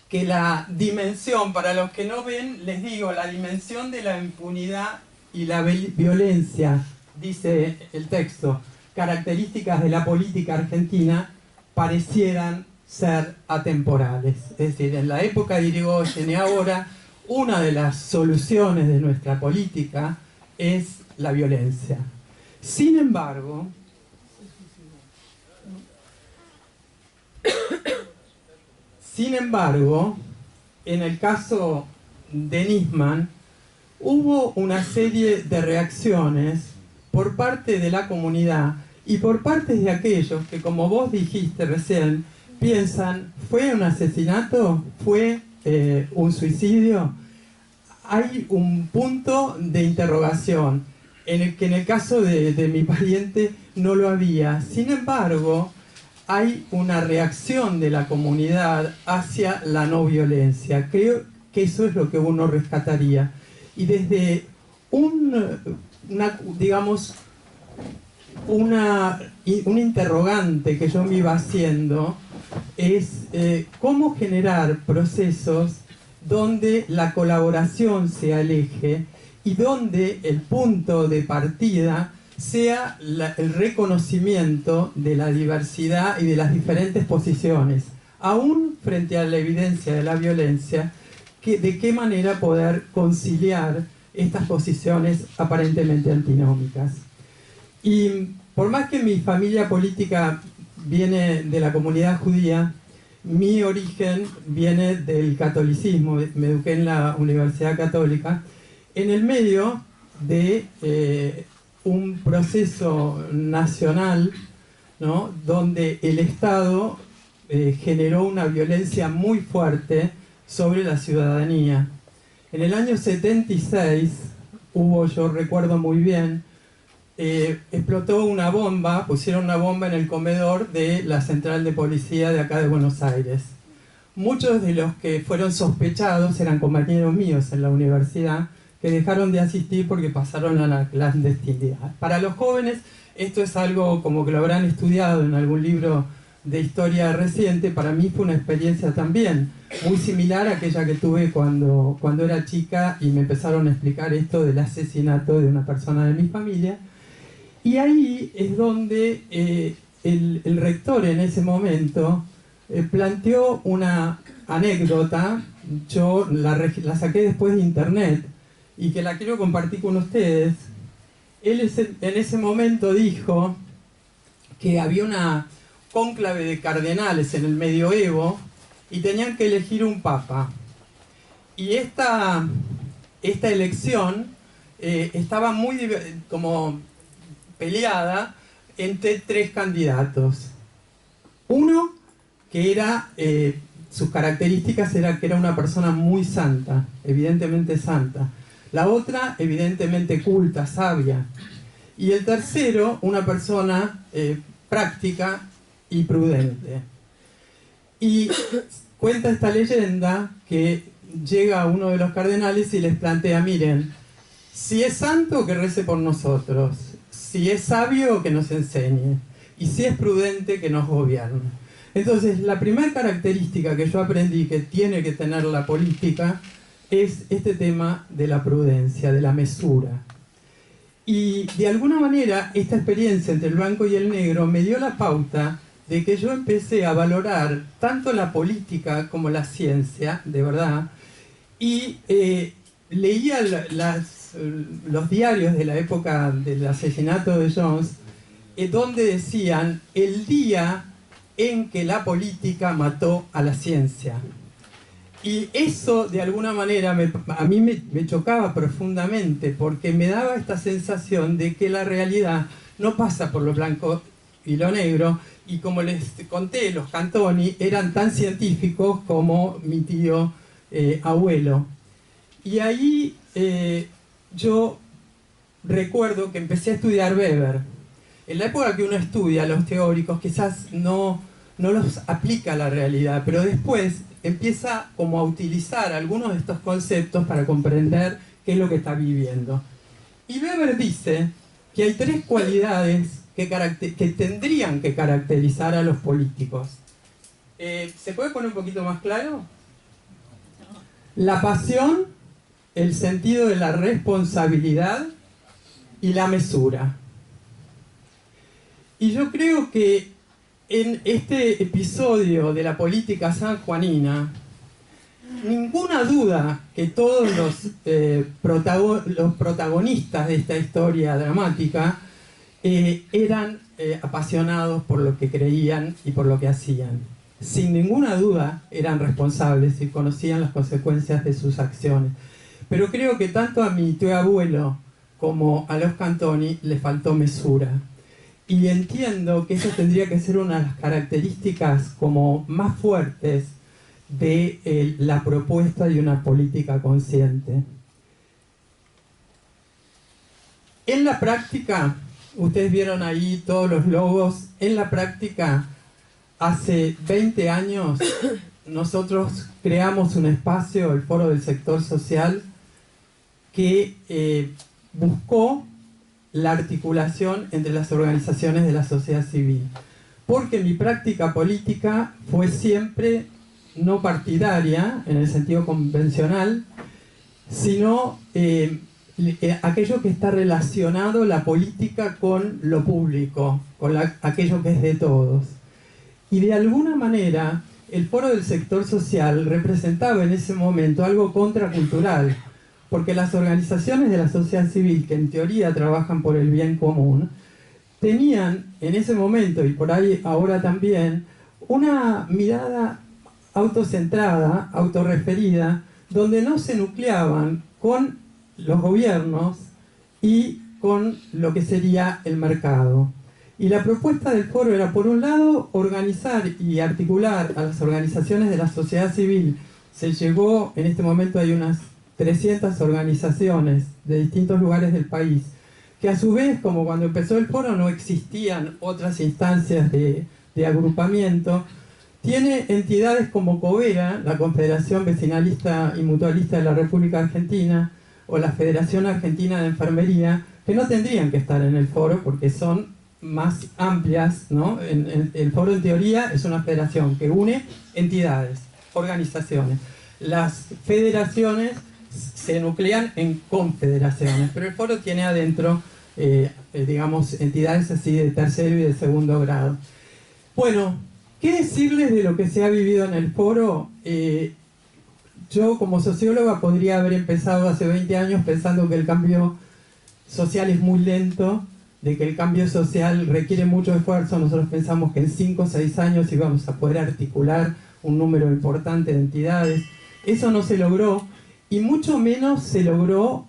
que la dimensión, para los que no ven, les digo, la dimensión de la impunidad y la violencia, dice el texto, características de la política argentina, parecieran ser atemporales. Es decir, en la época de Irigoyen y ahora, una de las soluciones de nuestra política es la violencia. Sin embargo, en el caso de Nisman, hubo una serie de reacciones por parte de la comunidad y por parte de aquellos que, como vos dijiste recién, piensan, ¿fue un asesinato? ¿Fue un suicidio? Hay un punto de interrogación en el que en el caso de mi pariente no lo había. Sin embargo, hay una reacción de la comunidad hacia la no violencia. Creo que eso es lo que uno rescataría. Y desde un interrogante que yo me iba haciendo es cómo generar procesos donde la colaboración sea el eje y donde el punto de partida sea el reconocimiento de la diversidad y de las diferentes posiciones, aún frente a la evidencia de la violencia, de qué manera poder conciliar estas posiciones aparentemente antinómicas. Y por más que mi familia política viene de la comunidad judía, mi origen viene del catolicismo. Me eduqué en la Universidad Católica, en el medio de un proceso nacional, ¿no?, donde el Estado generó una violencia muy fuerte sobre la ciudadanía. En el año 76 hubo, yo recuerdo muy bien, explotó una bomba, pusieron una bomba en el comedor de la central de policía de acá de Buenos Aires. Muchos de los que fueron sospechados eran compañeros míos en la universidad que dejaron de asistir porque pasaron a la clandestinidad. Para los jóvenes esto es algo como que lo habrán estudiado en algún libro de historia reciente. Para mí fue una experiencia también muy similar a aquella que tuve cuando era chica y me empezaron a explicar esto del asesinato de una persona de mi familia. Y ahí es donde el rector en ese momento planteó una anécdota. Yo la saqué después de internet y que la quiero compartir con ustedes. Él en ese momento dijo que había una cónclave de cardenales en el medioevo y tenían que elegir un papa. Y esta elección estaba muy como peleada entre tres candidatos. Uno que era, sus características era que era una persona muy santa, evidentemente santa. La otra, evidentemente culta, sabia. Y el tercero, una persona práctica y prudente. Y cuenta esta leyenda que llega uno de los cardenales y les plantea, miren, si es santo, que rece por nosotros. Si es sabio, que nos enseñe. Y si es prudente, que nos gobierne. Entonces, la primera característica que yo aprendí que tiene que tener la política es este tema de la prudencia, de la mesura. Y de alguna manera, esta experiencia entre el blanco y el negro me dio la pauta de que yo empecé a valorar tanto la política como la ciencia, de verdad, y leía los diarios de la época del asesinato de Jones, donde decían el día en que la política mató a la ciencia. Y eso de alguna manera a mí me chocaba profundamente, porque me daba esta sensación de que la realidad no pasa por lo blanco hilo negro, y como les conté, los Cantoni eran tan científicos como mi tío abuelo. Y ahí yo recuerdo que empecé a estudiar Weber. En la época que uno estudia los teóricos quizás no los aplica a la realidad, pero después empieza como a utilizar algunos de estos conceptos para comprender qué es lo que está viviendo. Y Weber dice que hay tres cualidades que tendrían que caracterizar a los políticos. ¿Se puede poner un poquito más claro? La pasión, el sentido de la responsabilidad y la mesura. Y yo creo que en este episodio de la política sanjuanina, ninguna duda que todos los protagonistas de esta historia dramática eran apasionados por lo que creían y por lo que hacían. Sin ninguna duda eran responsables y conocían las consecuencias de sus acciones. Pero creo que tanto a mi tío abuelo como a los Cantoni le faltó mesura. Y entiendo que eso tendría que ser una de las características como más fuertes de la propuesta de una política consciente. En la práctica, ustedes vieron ahí todos los logos, en la práctica, hace 20 años, nosotros creamos un espacio, el Foro del Sector Social, que buscó la articulación entre las organizaciones de la sociedad civil. Porque mi práctica política fue siempre no partidaria, en el sentido convencional, sino aquello que está relacionado, la política, con lo público, con aquello que es de todos. Y de alguna manera, el Foro del Sector Social representaba en ese momento algo contracultural, porque las organizaciones de la sociedad civil, que en teoría trabajan por el bien común, tenían en ese momento, y por ahí ahora también, una mirada autocentrada, autorreferida, donde no se nucleaban con los gobiernos y con lo que sería el mercado. Y la propuesta del foro era, por un lado, organizar y articular a las organizaciones de la sociedad civil. Se llegó, en este momento hay unas 300 organizaciones de distintos lugares del país, que a su vez, como cuando empezó el foro no existían otras instancias de agrupamiento, tiene entidades como COVERA, la Confederación Vecinalista y Mutualista de la República Argentina, o la Federación Argentina de Enfermería, que no tendrían que estar en el foro porque son más amplias, ¿no? El foro, en teoría, es una federación que une entidades, organizaciones. Las federaciones se nuclean en confederaciones, pero el foro tiene adentro, digamos, entidades así de tercero y de segundo grado. Bueno, ¿qué decirles de lo que se ha vivido en el foro? Yo, como socióloga, podría haber empezado hace 20 años pensando que el cambio social es muy lento, de que el cambio social requiere mucho esfuerzo. Nosotros pensamos que en 5 o 6 años íbamos a poder articular un número importante de entidades. Eso no se logró, y mucho menos se logró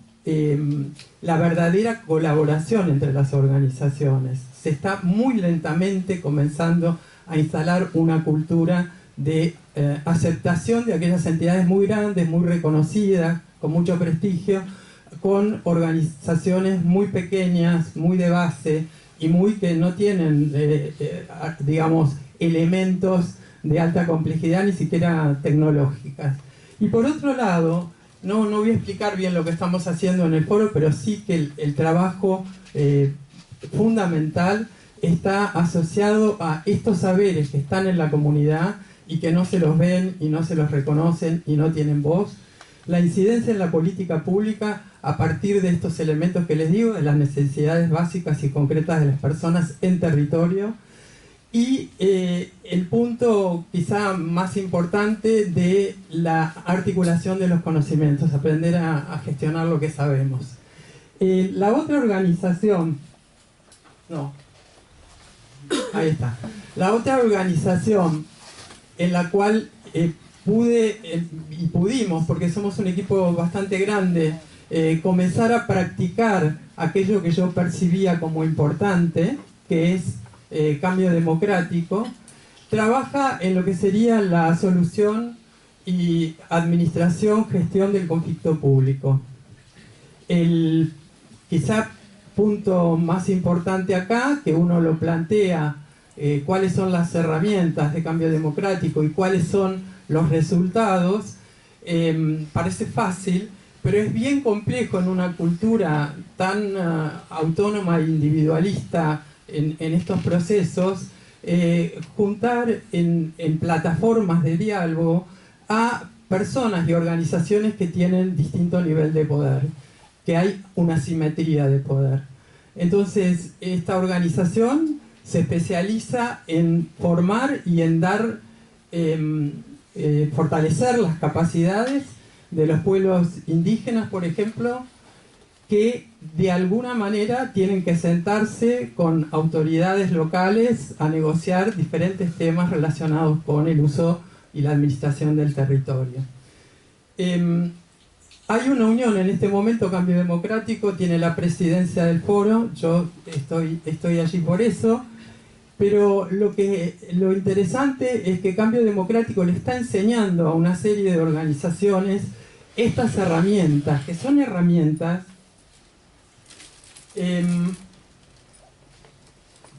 la verdadera colaboración entre las organizaciones. Se está muy lentamente comenzando a instalar una cultura de aceptación de aquellas entidades muy grandes, muy reconocidas, con mucho prestigio, con organizaciones muy pequeñas, muy de base y muy que no tienen, digamos, elementos de alta complejidad, ni siquiera tecnológicas. Y por otro lado, no voy a explicar bien lo que estamos haciendo en el foro, pero sí que el trabajo fundamental está asociado a estos saberes que están en la comunidad y que no se los ven y no se los reconocen y no tienen voz. La incidencia en la política pública a partir de estos elementos que les digo, de las necesidades básicas y concretas de las personas en territorio. Y el punto quizá más importante de la articulación de los conocimientos, aprender a gestionar lo que sabemos. La otra organización, ahí está. La otra organización en la cual pudimos, porque somos un equipo bastante grande, comenzar a practicar aquello que yo percibía como importante, que es Cambio Democrático, trabaja en lo que sería la solución y administración, gestión del conflicto público. El quizá punto más importante acá, que uno lo plantea, cuáles son las herramientas de cambio democrático y cuáles son los resultados, parece fácil, pero es bien complejo en una cultura tan autónoma e individualista en estos procesos, juntar en plataformas de diálogo a personas y organizaciones que tienen distinto nivel de poder, que hay una simetría de poder. Entonces, esta organización se especializa en formar y en dar, fortalecer las capacidades de los pueblos indígenas, por ejemplo, que de alguna manera tienen que sentarse con autoridades locales a negociar diferentes temas relacionados con el uso y la administración del territorio. Hay una unión en este momento, Cambio Democrático tiene la presidencia del foro, yo estoy allí por eso, pero lo interesante es que Cambio Democrático le está enseñando a una serie de organizaciones estas herramientas, que son herramientas,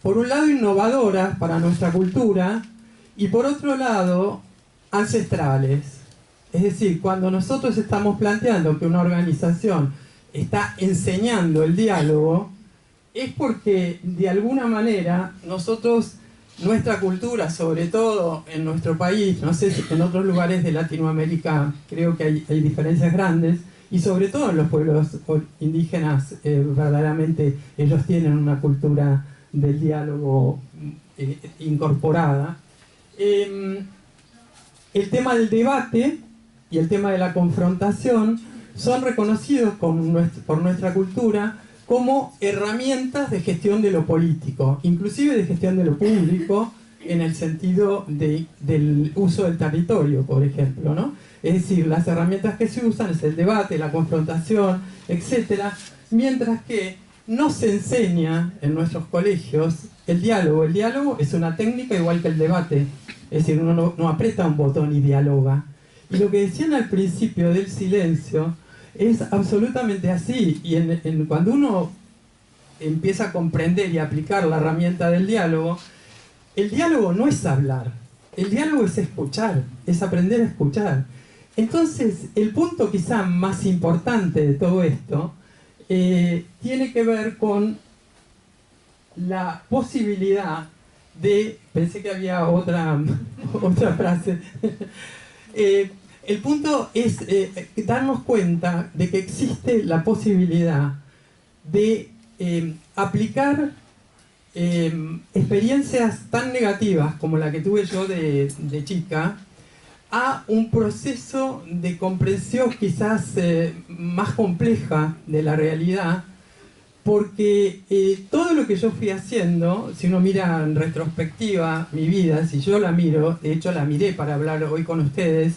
por un lado innovadoras para nuestra cultura y por otro lado ancestrales. Es decir, cuando nosotros estamos planteando que una organización está enseñando el diálogo, es porque de alguna manera nosotros, nuestra cultura, sobre todo en nuestro país, no sé si en otros lugares de Latinoamérica creo que hay diferencias grandes, y sobre todo en los pueblos indígenas, verdaderamente ellos tienen una cultura del diálogo incorporada. El tema del debate y el tema de la confrontación son reconocidos por nuestra cultura como herramientas de gestión de lo político, inclusive de gestión de lo público, en el sentido del uso del territorio, por ejemplo, ¿no? Es decir, las herramientas que se usan es el debate, la confrontación, etc. Mientras que no se enseña en nuestros colegios el diálogo. El diálogo es una técnica igual que el debate. Es decir, uno no aprieta un botón y dialoga. Y lo que decían al principio del silencio es absolutamente así. Y cuando uno empieza a comprender y aplicar la herramienta del diálogo, el diálogo no es hablar. El diálogo es escuchar, es aprender a escuchar. Entonces, el punto quizá más importante de todo esto tiene que ver con la posibilidad de... Pensé que había otra frase. El punto es darnos cuenta de que existe la posibilidad de aplicar experiencias tan negativas como la que tuve yo de chica a un proceso de comprensión quizás más compleja de la realidad, porque todo lo que yo fui haciendo, si uno mira en retrospectiva mi vida, si yo la miro, de hecho la miré para hablar hoy con ustedes,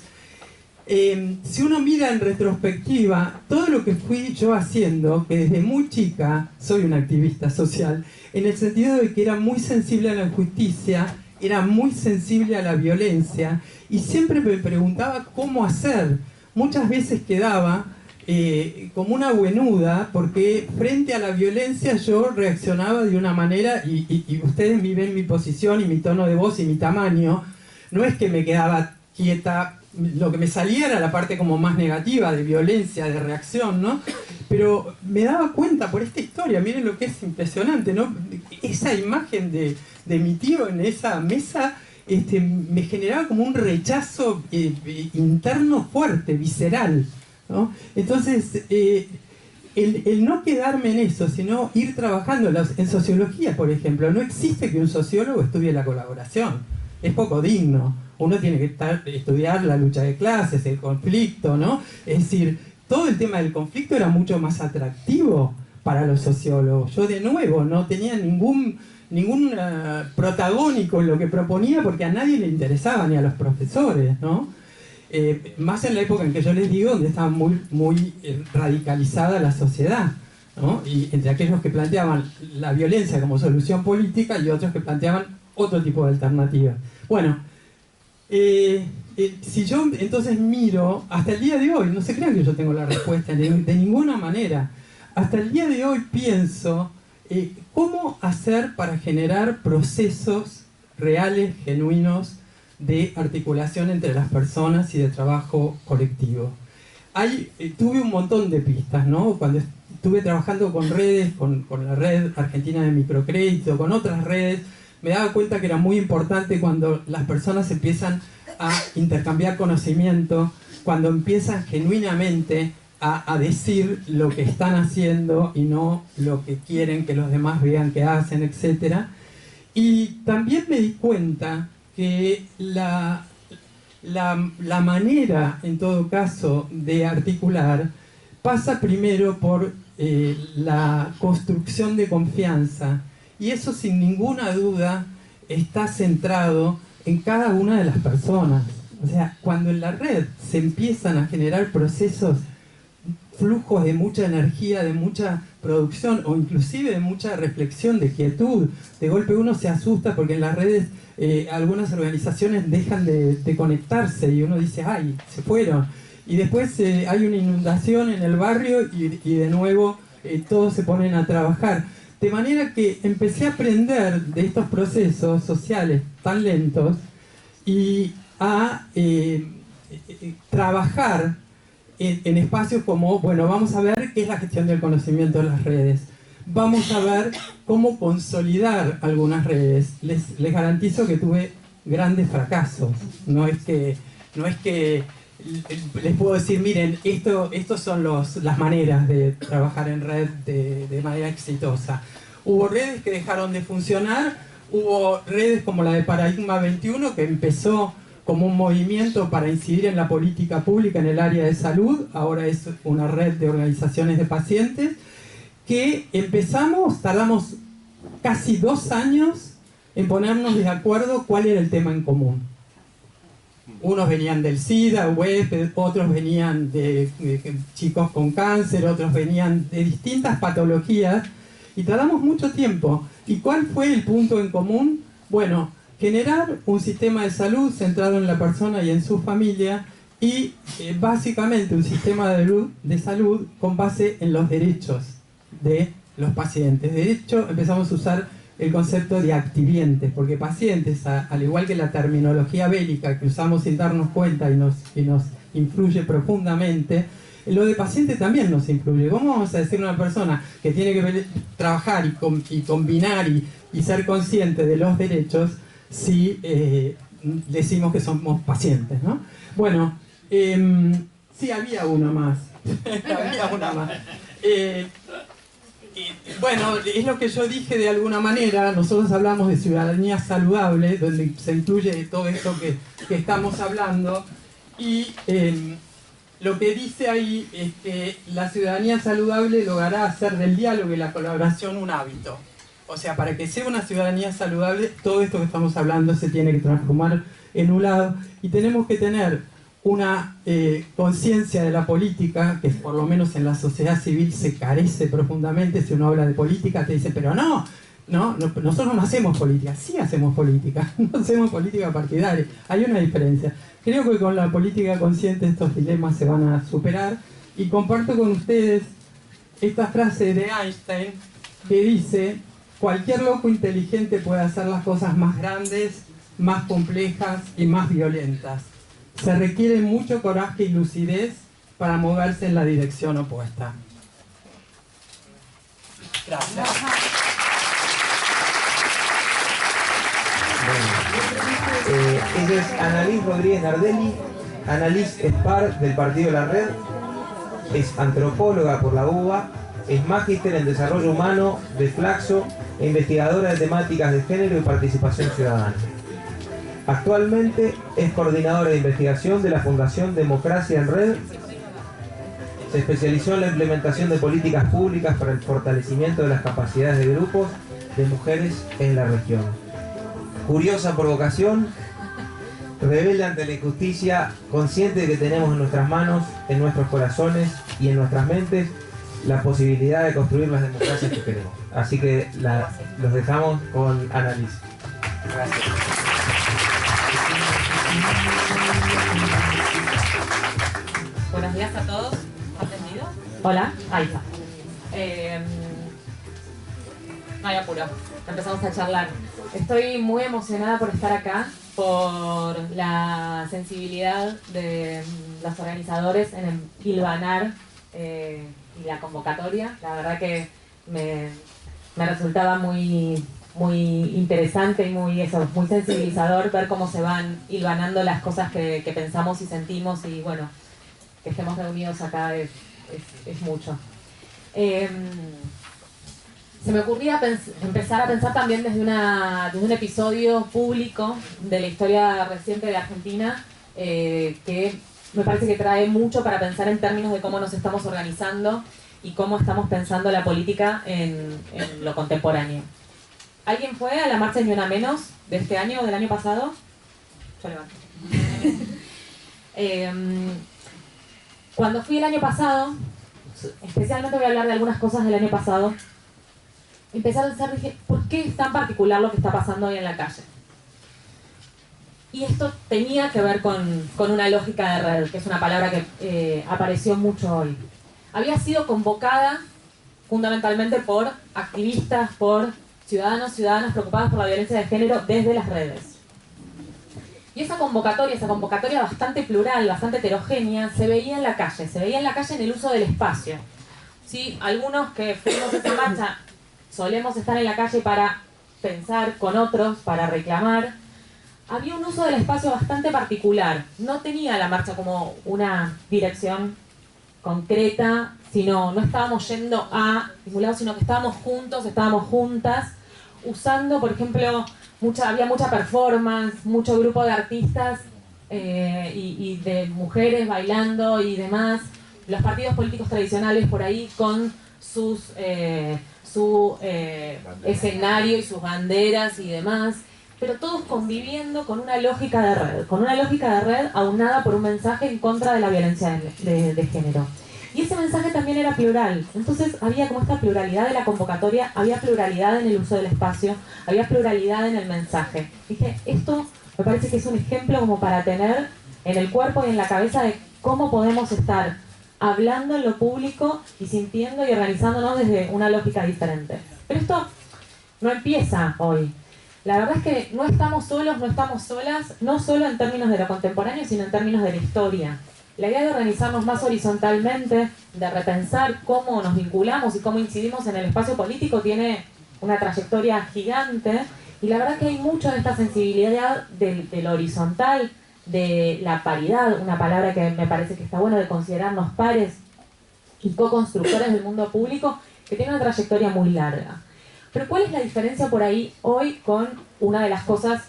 si uno mira en retrospectiva todo lo que fui yo haciendo, que desde muy chica soy una activista social, en el sentido de que era muy sensible a la injusticia, era muy sensible a la violencia y siempre me preguntaba cómo hacer. Muchas veces quedaba como una buenuda porque frente a la violencia yo reaccionaba de una manera y ustedes ven mi posición y mi tono de voz y mi tamaño. No es que me quedaba quieta, lo que me salía era la parte como más negativa de violencia, de reacción, ¿no? Pero me daba cuenta por esta historia, miren lo que es impresionante, ¿no? Esa imagen de mi tío en esa mesa me generaba como un rechazo interno fuerte, visceral, ¿no? Entonces, el no quedarme en eso, sino ir trabajando en sociología, por ejemplo, no existe que un sociólogo estudie la colaboración, es poco digno. Uno tiene que estudiar la lucha de clases, el conflicto, ¿no? Es decir, todo el tema del conflicto era mucho más atractivo para los sociólogos. Yo, de nuevo, no tenía ningún protagónico en lo que proponía porque a nadie le interesaba, ni a los profesores, ¿no? Más en la época en que yo les digo, donde estaba muy radicalizada la sociedad, ¿no? Y entre aquellos que planteaban la violencia como solución política y otros que planteaban otro tipo de alternativas. Bueno, si yo entonces miro, hasta el día de hoy, no se crean que yo tengo la respuesta de ninguna manera, hasta el día de hoy pienso cómo hacer para generar procesos reales, genuinos, de articulación entre las personas y de trabajo colectivo. Tuve un montón de pistas, ¿no? Cuando estuve trabajando con redes, con la red argentina de microcrédito, con otras redes, me daba cuenta que era muy importante cuando las personas empiezan a intercambiar conocimiento, cuando empiezan genuinamente a decir lo que están haciendo y no lo que quieren que los demás vean que hacen, etc. Y también me di cuenta que la manera, en todo caso, de articular pasa primero por la construcción de confianza, y eso sin ninguna duda está centrado en cada una de las personas. O sea, cuando en la red se empiezan a generar procesos, flujos de mucha energía, de mucha producción o inclusive de mucha reflexión, de quietud, de golpe uno se asusta porque en las redes algunas organizaciones dejan de conectarse y uno dice, ¡ay, se fueron! Y después hay una inundación en el barrio y de nuevo todos se ponen a trabajar. De manera que empecé a aprender de estos procesos sociales tan lentos y a trabajar en espacios como, bueno, vamos a ver qué es la gestión del conocimiento de las redes. Vamos a ver cómo consolidar algunas redes. Les garantizo que tuve grandes fracasos. No es que les puedo decir, miren, estos son las maneras de trabajar en red de manera exitosa. Hubo redes que dejaron de funcionar, hubo redes como la de Paradigma 21 que empezó como un movimiento para incidir en la política pública en el área de salud, ahora es una red de organizaciones de pacientes, que tardamos casi 2 años en ponernos de acuerdo cuál era el tema en común. Unos venían del SIDA, web, otros venían de chicos con cáncer, otros venían de distintas patologías, y tardamos mucho tiempo. ¿Y cuál fue el punto en común? Bueno, generar un sistema de salud centrado en la persona y en su familia, y básicamente un sistema de salud con base en los derechos de los pacientes. De hecho, empezamos a usar el concepto de activientes, porque pacientes, al igual que la terminología bélica que usamos sin darnos cuenta y nos influye profundamente, lo de paciente también nos influye. ¿Cómo vamos a decir a una persona que tiene que trabajar y combinar y ser consciente de los derechos si decimos que somos pacientes, ¿no? Bueno, sí, había una más. Había una más. Bueno, es lo que yo dije de alguna manera. Nosotros hablamos de ciudadanía saludable, donde se incluye todo esto que estamos hablando, y lo que dice ahí es que la ciudadanía saludable logrará hacer del diálogo y la colaboración un hábito. O sea, para que sea una ciudadanía saludable, todo esto que estamos hablando se tiene que transformar en un lado, y tenemos que tener una conciencia de la política, que por lo menos en la sociedad civil se carece profundamente. Si uno habla de política te dice, pero no, nosotros no hacemos política. Sí hacemos política, no hacemos política partidaria. Hay una diferencia. Creo que con la política consciente estos dilemas se van a superar, y comparto con ustedes esta frase de Einstein que dice: cualquier loco inteligente puede hacer las cosas más grandes, más complejas y más violentas. Se requiere mucho coraje y lucidez para moverse en la dirección opuesta. Gracias. Ella es Annalise Rodríguez Nardelli. Annalise es par del Partido de la Red, es antropóloga por la UBA, es magíster en desarrollo humano de Flaxo e investigadora de temáticas de género y participación ciudadana. Actualmente es coordinadora de investigación de la Fundación Democracia en Red. Se especializó en la implementación de políticas públicas para el fortalecimiento de las capacidades de grupos de mujeres en la región. Curiosa por vocación, rebelde ante la injusticia, consciente de que tenemos en nuestras manos, en nuestros corazones y en nuestras mentes la posibilidad de construir las democracias que queremos. Así que los dejamos con análisis. Gracias. Buenos días a todos. ¿Entendido? Hola, ahí está. No hay apuro, empezamos a charlar. Estoy muy emocionada por estar acá, por la sensibilidad de los organizadores en hilvanar y la convocatoria. La verdad que me resultaba muy interesante y muy sensibilizador ver cómo se van hilvanando las cosas que pensamos y sentimos, y bueno, que estemos reunidos acá es mucho. Se me ocurría empezar a pensar también desde un episodio público de la historia reciente de Argentina, que me parece que trae mucho para pensar en términos de cómo nos estamos organizando y cómo estamos pensando la política en lo contemporáneo. ¿Alguien fue a la marcha Ni Una Menos de este año o del año pasado? Yo levanto. Cuando fui el año pasado, especialmente voy a hablar de algunas cosas del año pasado, empecé a pensar, dije, ¿por qué es tan particular lo que está pasando hoy en la calle? Y esto tenía que ver con una lógica de red, que es una palabra que apareció mucho hoy. Había sido convocada fundamentalmente por activistas, por ciudadanas preocupados por la violencia de género desde las redes. Y esa convocatoria bastante plural, bastante heterogénea, se veía en la calle en el uso del espacio. ¿Sí? Algunos que fuimos a esa marcha solemos estar en la calle para pensar con otros, para reclamar. Había un uso del espacio bastante particular. No tenía la marcha como una dirección concreta, no estábamos yendo a ningún lado, sino que estábamos juntos, estábamos juntas, usando, por ejemplo, había mucha performance, mucho grupo de artistas y de mujeres bailando y demás. Los partidos políticos tradicionales por ahí con su escenario y sus banderas y demás, pero todos conviviendo con una lógica de red aunada por un mensaje en contra de la violencia de género. Y ese mensaje también era plural, entonces había como esta pluralidad de la convocatoria, había pluralidad en el uso del espacio, había pluralidad en el mensaje. Dije, esto me parece que es un ejemplo como para tener en el cuerpo y en la cabeza de cómo podemos estar hablando en lo público y sintiendo y organizándonos desde una lógica diferente. Pero esto no empieza hoy. La verdad es que no estamos solos, no estamos solas, no solo en términos de lo contemporáneo, sino en términos de la historia. La idea de organizarnos más horizontalmente, de repensar cómo nos vinculamos y cómo incidimos en el espacio político tiene una trayectoria gigante, y la verdad que hay mucho de esta sensibilidad de lo horizontal, de la paridad, una palabra que me parece que está bueno de considerarnos pares y co-constructores del mundo público, que tiene una trayectoria muy larga. Pero ¿cuál es la diferencia por ahí hoy con una de las cosas,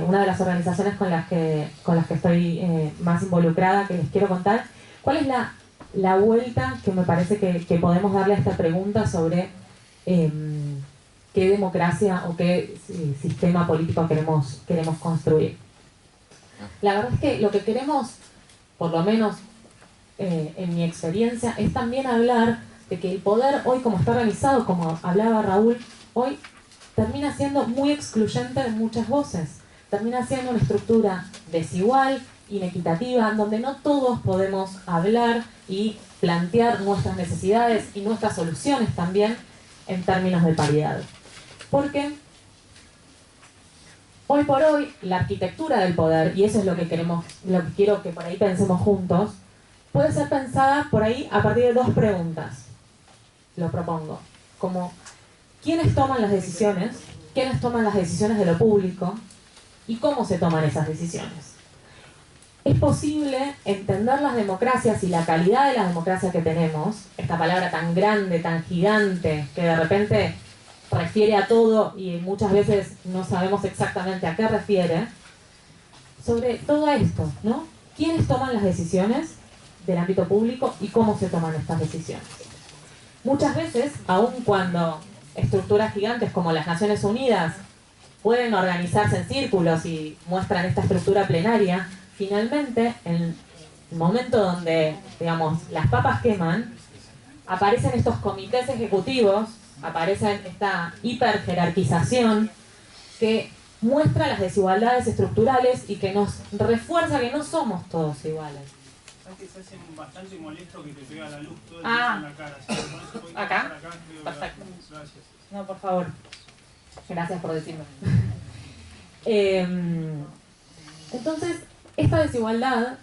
una de las organizaciones con las que estoy más involucrada, que les quiero contar? ¿Cuál es la vuelta que me parece que podemos darle a esta pregunta sobre qué democracia o qué sistema político queremos construir? La verdad es que lo que queremos, por lo menos en mi experiencia, es también hablar de que el poder hoy, como está organizado, como hablaba Raúl, hoy termina siendo muy excluyente de muchas voces. Termina siendo una estructura desigual, inequitativa, donde no todos podemos hablar y plantear nuestras necesidades y nuestras soluciones también en términos de paridad. Porque hoy por hoy la arquitectura del poder, y eso es lo que quiero que por ahí pensemos juntos, puede ser pensada por ahí a partir de dos preguntas. Lo propongo. Como, ¿quiénes toman las decisiones? ¿Quiénes toman las decisiones de lo público? ¿Y cómo se toman esas decisiones? Es posible entender las democracias y la calidad de las democracias que tenemos, esta palabra tan grande, tan gigante, que de repente refiere a todo y muchas veces no sabemos exactamente a qué refiere, sobre todo esto, ¿no? ¿Quiénes toman las decisiones del ámbito público y cómo se toman estas decisiones? Muchas veces, aun cuando estructuras gigantes como las Naciones Unidas pueden organizarse en círculos y muestran esta estructura plenaria, finalmente, en el momento donde, digamos, las papas queman, aparecen estos comités ejecutivos, aparece esta hiperjerarquización que muestra las desigualdades estructurales y que nos refuerza que no somos todos iguales. ¿Sabes que se hace bastante molesto que te pega la luz todo el Ah. tiempo en la cara? Si te pones un poquito ¿Acá? para acá, digo, Perfecto. Gracias. No, por favor. Gracias por decirme. Entonces, esta desigualdad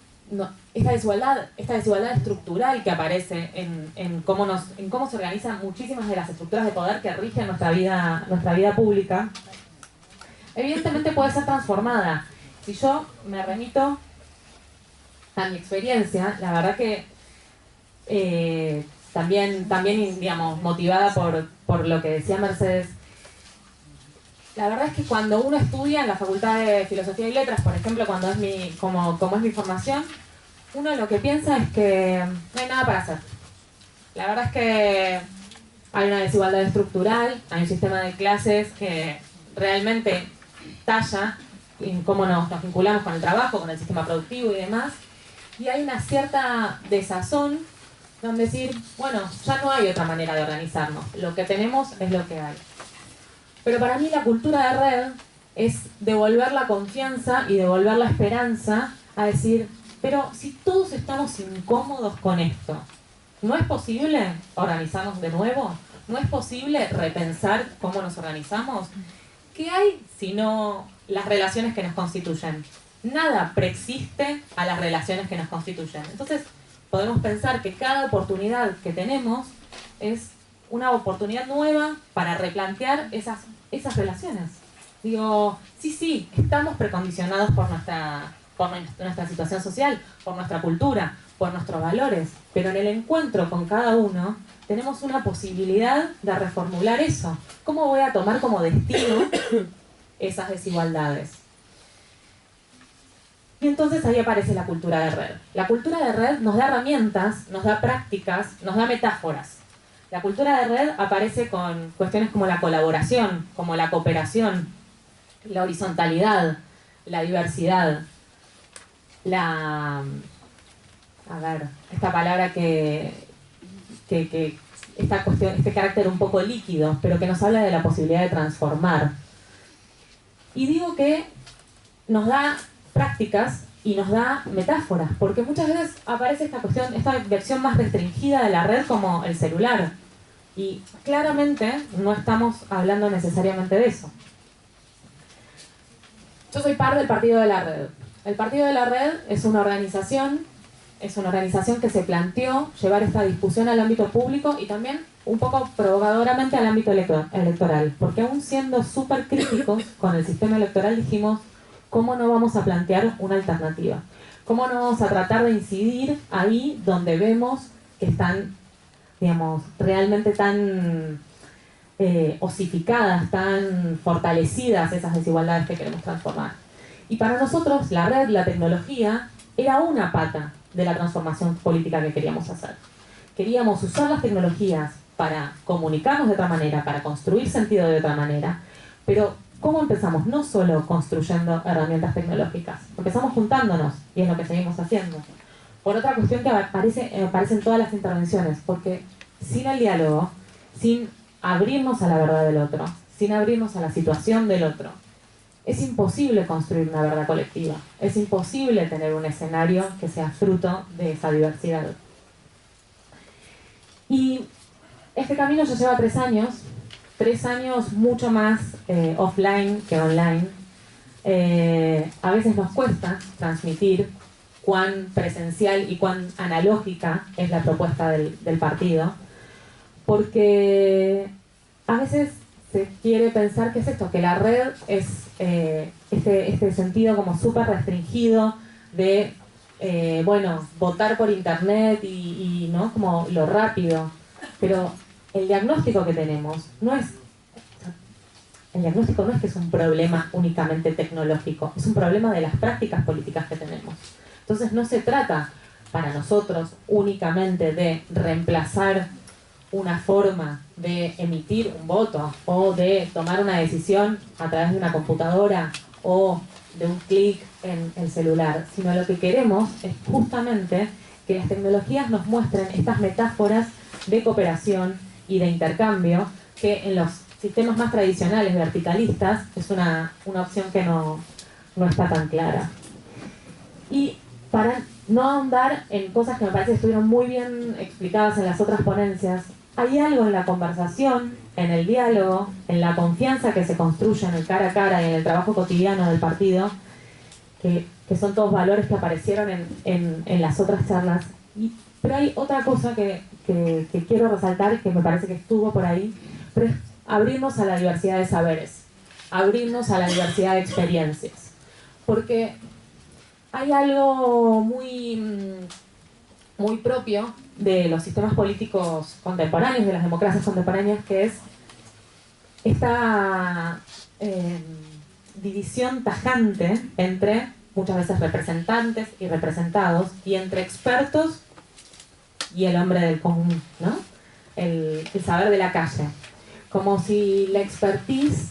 estructural que aparece en cómo se organizan muchísimas de las estructuras de poder que rigen nuestra vida pública, evidentemente puede ser transformada. Si yo me remito a mi experiencia, la verdad que también digamos, motivada por lo que decía Mercedes, la verdad es que cuando uno estudia en la Facultad de Filosofía y Letras, por ejemplo, cuando es como es mi formación, uno lo que piensa es que no hay nada para hacer. La verdad es que hay una desigualdad estructural, hay un sistema de clases que realmente talla en cómo nos vinculamos con el trabajo, con el sistema productivo y demás, y hay una cierta desazón donde decir, bueno, ya no hay otra manera de organizarnos, lo que tenemos es lo que hay. Pero para mí la cultura de red es devolver la confianza y devolver la esperanza a decir, pero si todos estamos incómodos con esto, ¿no es posible organizarnos de nuevo? ¿No es posible repensar cómo nos organizamos? ¿Qué hay sino las relaciones que nos constituyen? Nada preexiste a las relaciones que nos constituyen. Entonces, podemos pensar que cada oportunidad que tenemos es una oportunidad nueva para replantear esas relaciones. Digo, sí, estamos precondicionados por nuestra situación social, por nuestra cultura, por nuestros valores, pero en el encuentro con cada uno tenemos una posibilidad de reformular eso. ¿Cómo voy a tomar como destino esas desigualdades? Y entonces ahí aparece la cultura de red. La cultura de red nos da herramientas, nos da prácticas, nos da metáforas. La cultura de red aparece con cuestiones como la colaboración, como la cooperación, la horizontalidad, la diversidad, esta palabra esta cuestión, este carácter un poco líquido, pero que nos habla de la posibilidad de transformar. Y digo que nos da prácticas y nos da metáforas, porque muchas veces aparece esta versión más restringida de la red como el celular. Y claramente no estamos hablando necesariamente de eso. Yo soy parte del Partido de la Red. El Partido de la Red es una organización que se planteó llevar esta discusión al ámbito público y también un poco provocadoramente al ámbito electoral, porque aún siendo súper críticos con el sistema electoral dijimos, ¿cómo no vamos a plantear una alternativa? ¿Cómo no vamos a tratar de incidir ahí donde vemos que están, digamos, realmente tan osificadas, tan fortalecidas esas desigualdades que queremos transformar? Y para nosotros la red, la tecnología, era una pata de la transformación política que queríamos hacer. Queríamos usar las tecnologías para comunicarnos de otra manera, para construir sentido de otra manera, pero ¿cómo empezamos? No solo construyendo herramientas tecnológicas, empezamos juntándonos, y es lo que seguimos haciendo. Por otra cuestión que aparece en todas las intervenciones, porque sin el diálogo, sin abrirnos a la verdad del otro, sin abrirnos a la situación del otro, es imposible construir una verdad colectiva, es imposible tener un escenario que sea fruto de esa diversidad. Y este camino ya lleva 3 años, 3 años mucho más offline que online. A veces nos cuesta transmitir cuán presencial y cuán analógica es la propuesta del partido, porque a veces se quiere pensar que es esto, que la red es este sentido como súper restringido de, votar por internet y ¿no? Como lo rápido. Pero el diagnóstico que tenemos no es que es un problema únicamente tecnológico, es un problema de las prácticas políticas que tenemos. Entonces no se trata para nosotros únicamente de reemplazar una forma de emitir un voto o de tomar una decisión a través de una computadora o de un clic en el celular, sino lo que queremos es justamente que las tecnologías nos muestren estas metáforas de cooperación y de intercambio, que en los sistemas más tradicionales verticalistas es una opción que no está tan clara. Y para no ahondar en cosas que me parece que estuvieron muy bien explicadas en las otras ponencias, hay algo en la conversación, en el diálogo, en la confianza que se construye en el cara a cara y en el trabajo cotidiano del partido, que son todos valores que aparecieron en las otras charlas. Pero hay otra cosa que quiero resaltar, que me parece que estuvo por ahí, pero es abrirnos a la diversidad de saberes, abrirnos a la diversidad de experiencias. Porque hay algo muy propio de los sistemas políticos contemporáneos, de las democracias contemporáneas, que es esta división tajante entre muchas veces representantes y representados, y entre expertos y el hombre del común, ¿no? El saber de la calle. Como si la expertise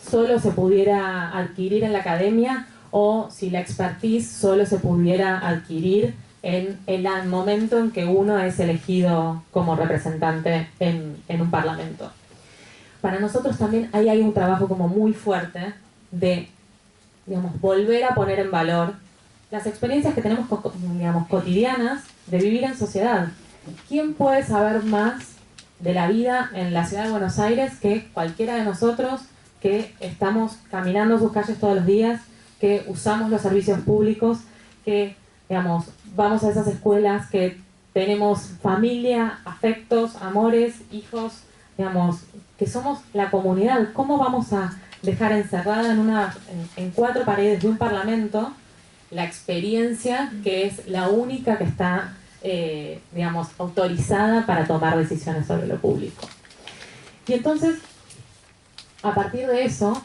solo se pudiera adquirir en la academia, o si la expertise solo se pudiera adquirir en el momento en que uno es elegido como representante en un parlamento. Para nosotros también ahí hay un trabajo como muy fuerte de, digamos, volver a poner en valor las experiencias que tenemos, digamos, cotidianas de vivir en sociedad. ¿Quién puede saber más de la vida en la ciudad de Buenos Aires que cualquiera de nosotros que estamos caminando sus calles todos los días, que usamos los servicios públicos, que, digamos, vamos a esas escuelas, que tenemos familia, afectos, amores, hijos, digamos, que somos la comunidad? ¿Cómo vamos a dejar encerrada en 4 paredes de un parlamento la experiencia que es la única que está, digamos, autorizada para tomar decisiones sobre lo público? Y entonces, a partir de eso,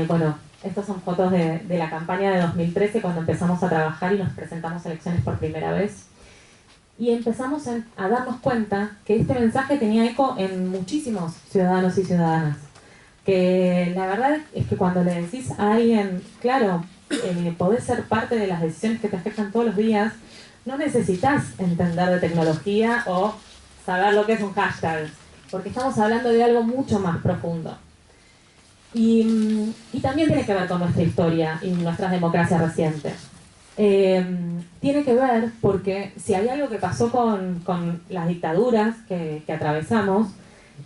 bueno, estas son fotos de la campaña de 2013, cuando empezamos a trabajar y nos presentamos a elecciones por primera vez. Y empezamos a darnos cuenta que este mensaje tenía eco en muchísimos ciudadanos y ciudadanas. Que la verdad es que cuando le decís a alguien, claro, podés ser parte de las decisiones que te afectan todos los días, no necesitas entender de tecnología o saber lo que es un hashtag, porque estamos hablando de algo mucho más profundo. Y también tiene que ver con nuestra historia y nuestras democracias recientes. Tiene que ver porque si hay algo que pasó con las dictaduras que atravesamos,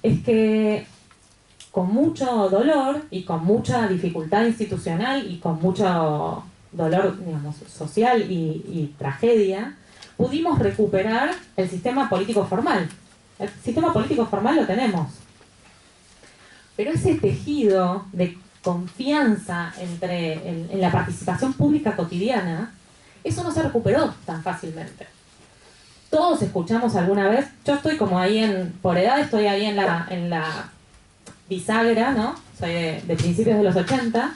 es que con mucho dolor y con mucha dificultad institucional y con mucho dolor, digamos, social y tragedia, pudimos recuperar el sistema político formal. El sistema político formal lo tenemos. Pero ese tejido de confianza en la participación pública cotidiana, eso no se recuperó tan fácilmente. Todos escuchamos alguna vez, yo estoy como ahí por edad, estoy ahí en la bisagra, ¿no? Soy de principios de los 80,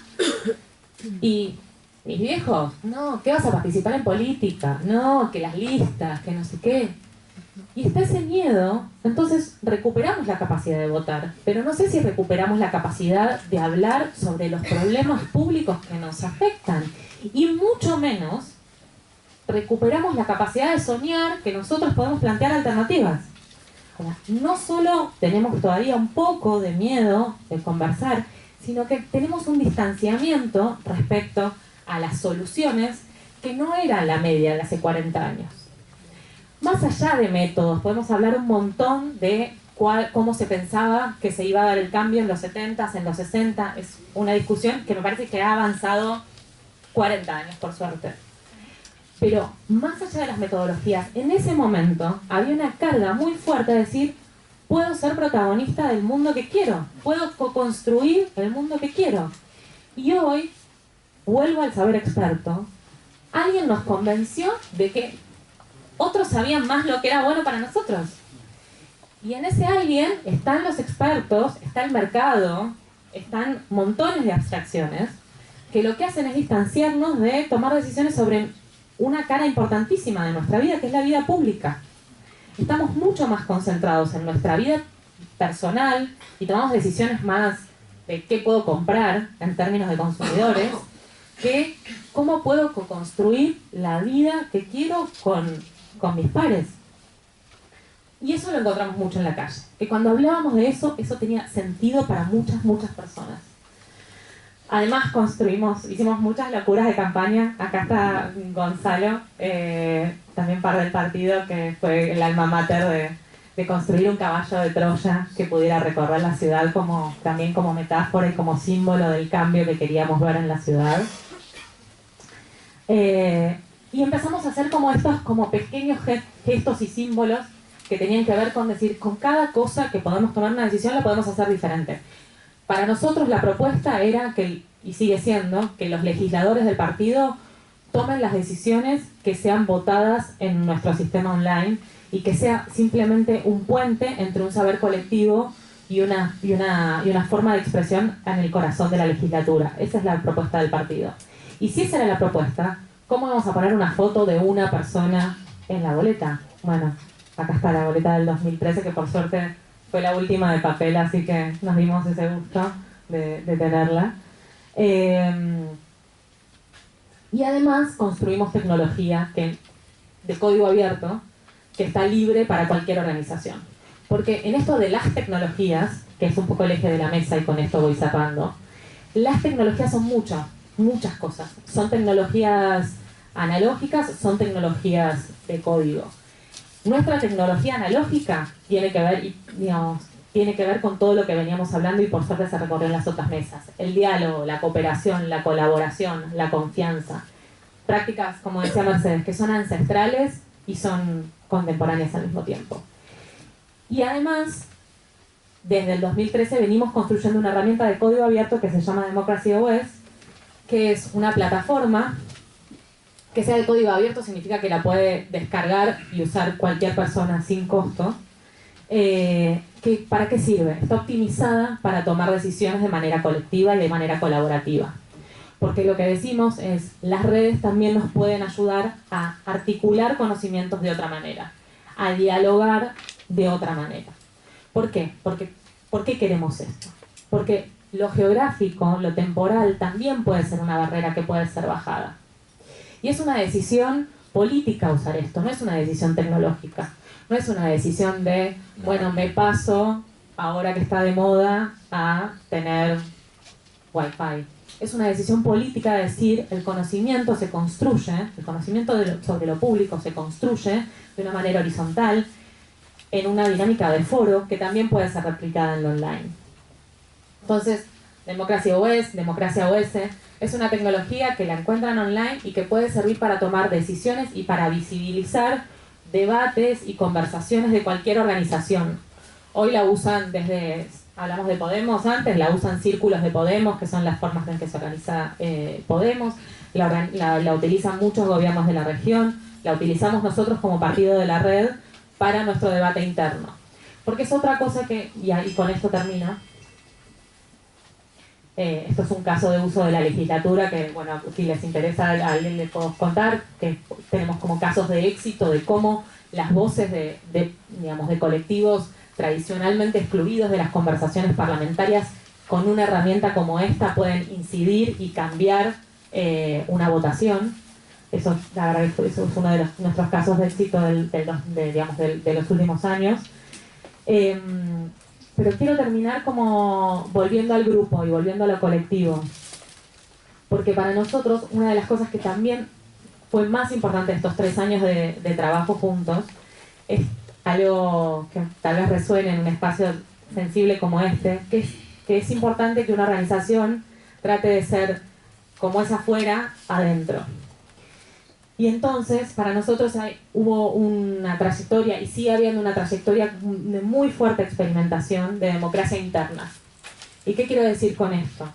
y mis viejos, no, ¿qué vas a participar en política? No, que las listas, que no sé qué. Y está ese miedo, entonces recuperamos la capacidad de votar, pero no sé si recuperamos la capacidad de hablar sobre los problemas públicos que nos afectan, y mucho menos recuperamos la capacidad de soñar que nosotros podemos plantear alternativas. Ahora, no solo tenemos todavía un poco de miedo de conversar, sino que tenemos un distanciamiento respecto a las soluciones que no era la media de hace 40 años. Más allá de métodos, podemos hablar un montón de cómo se pensaba que se iba a dar el cambio en los 70s, en los 60. Es una discusión que me parece que ha avanzado 40 años, por suerte. Pero más allá de las metodologías, en ese momento había una carga muy fuerte de decir, puedo ser protagonista del mundo que quiero, puedo co-construir el mundo que quiero. Y hoy, vuelvo al saber experto, alguien nos convenció de que otros sabían más lo que era bueno para nosotros. Y en ese alguien están los expertos, está el mercado, están montones de abstracciones que lo que hacen es distanciarnos de tomar decisiones sobre una cara importantísima de nuestra vida, que es la vida pública. Estamos mucho más concentrados en nuestra vida personal y tomamos decisiones más de qué puedo comprar en términos de consumidores, que cómo puedo co-construir la vida que quiero con mis pares. Y eso lo encontramos mucho en la calle. Que cuando hablábamos de eso, eso tenía sentido para muchas personas. Además hicimos muchas locuras de campaña. Acá está Gonzalo, también parte del partido, que fue el alma mater de construir un caballo de Troya que pudiera recorrer la ciudad también como metáfora y como símbolo del cambio que queríamos ver en la ciudad. Y empezamos a hacer como estos pequeños gestos y símbolos que tenían que ver con decir, con cada cosa que podemos tomar una decisión la podemos hacer diferente. Para nosotros la propuesta era y sigue siendo, que los legisladores del partido tomen las decisiones que sean votadas en nuestro sistema online y que sea simplemente un puente entre un saber colectivo y una forma de expresión en el corazón de la legislatura. Esa es la propuesta del partido. Y si esa era la propuesta, ¿cómo vamos a poner una foto de una persona en la boleta? Bueno, acá está la boleta del 2013, que por suerte fue la última de papel, así que nos dimos ese gusto de tenerla. Y además construimos tecnología de código abierto que está libre para cualquier organización. Porque en esto de las tecnologías, que es un poco el eje de la mesa y con esto voy cerrando, las tecnologías son muchas cosas. Son tecnologías analógicas, son tecnologías de código. Nuestra tecnología analógica tiene que ver con todo lo que veníamos hablando y por suerte se recorrió en las otras mesas. El diálogo, la cooperación, la colaboración, la confianza. Prácticas, como decía Mercedes, que son ancestrales y son contemporáneas al mismo tiempo. Y además, desde el 2013 venimos construyendo una herramienta de código abierto que se llama Democracy OS, que es una plataforma. Que sea de código abierto significa que la puede descargar y usar cualquier persona sin costo. ¿Para qué sirve? Está optimizada para tomar decisiones de manera colectiva y de manera colaborativa. Porque lo que decimos es, las redes también nos pueden ayudar a articular conocimientos de otra manera, a dialogar de otra manera. ¿Por qué? ¿Por qué queremos esto? Porque lo geográfico, lo temporal, también puede ser una barrera que puede ser bajada. Y es una decisión política usar esto, no es una decisión tecnológica. No es una decisión de, bueno, me paso, ahora que está de moda, a tener Wi-Fi. Es una decisión política de decir, el conocimiento se construye, el conocimiento sobre lo público se construye de una manera horizontal, en una dinámica de foro que también puede ser replicada en lo online. Entonces, Democracia OS, es una tecnología que la encuentran online y que puede servir para tomar decisiones y para visibilizar debates y conversaciones de cualquier organización. Hoy la usan hablamos de Podemos antes, la usan círculos de Podemos, que son las formas en que se organiza Podemos, la utilizan muchos gobiernos de la región, la utilizamos nosotros como partido de la red para nuestro debate interno. Porque es otra cosa y con esto termino. Esto es un caso de uso de la legislatura que, bueno, si les interesa a alguien les puedo contar, que tenemos como casos de éxito de cómo las voces de colectivos tradicionalmente excluidos de las conversaciones parlamentarias con una herramienta como esta pueden incidir y cambiar una votación. Eso, la verdad, eso es uno de nuestros casos de éxito de los últimos años. Pero quiero terminar como volviendo al grupo y volviendo a lo colectivo. Porque para nosotros, una de las cosas que también fue más importante estos 3 años de trabajo juntos, es algo que tal vez resuene en un espacio sensible como este, que es importante que una organización trate de ser como es afuera, adentro. Y entonces, para nosotros hubo una trayectoria, y sigue habiendo una trayectoria de muy fuerte experimentación de democracia interna. ¿Y qué quiero decir con esto?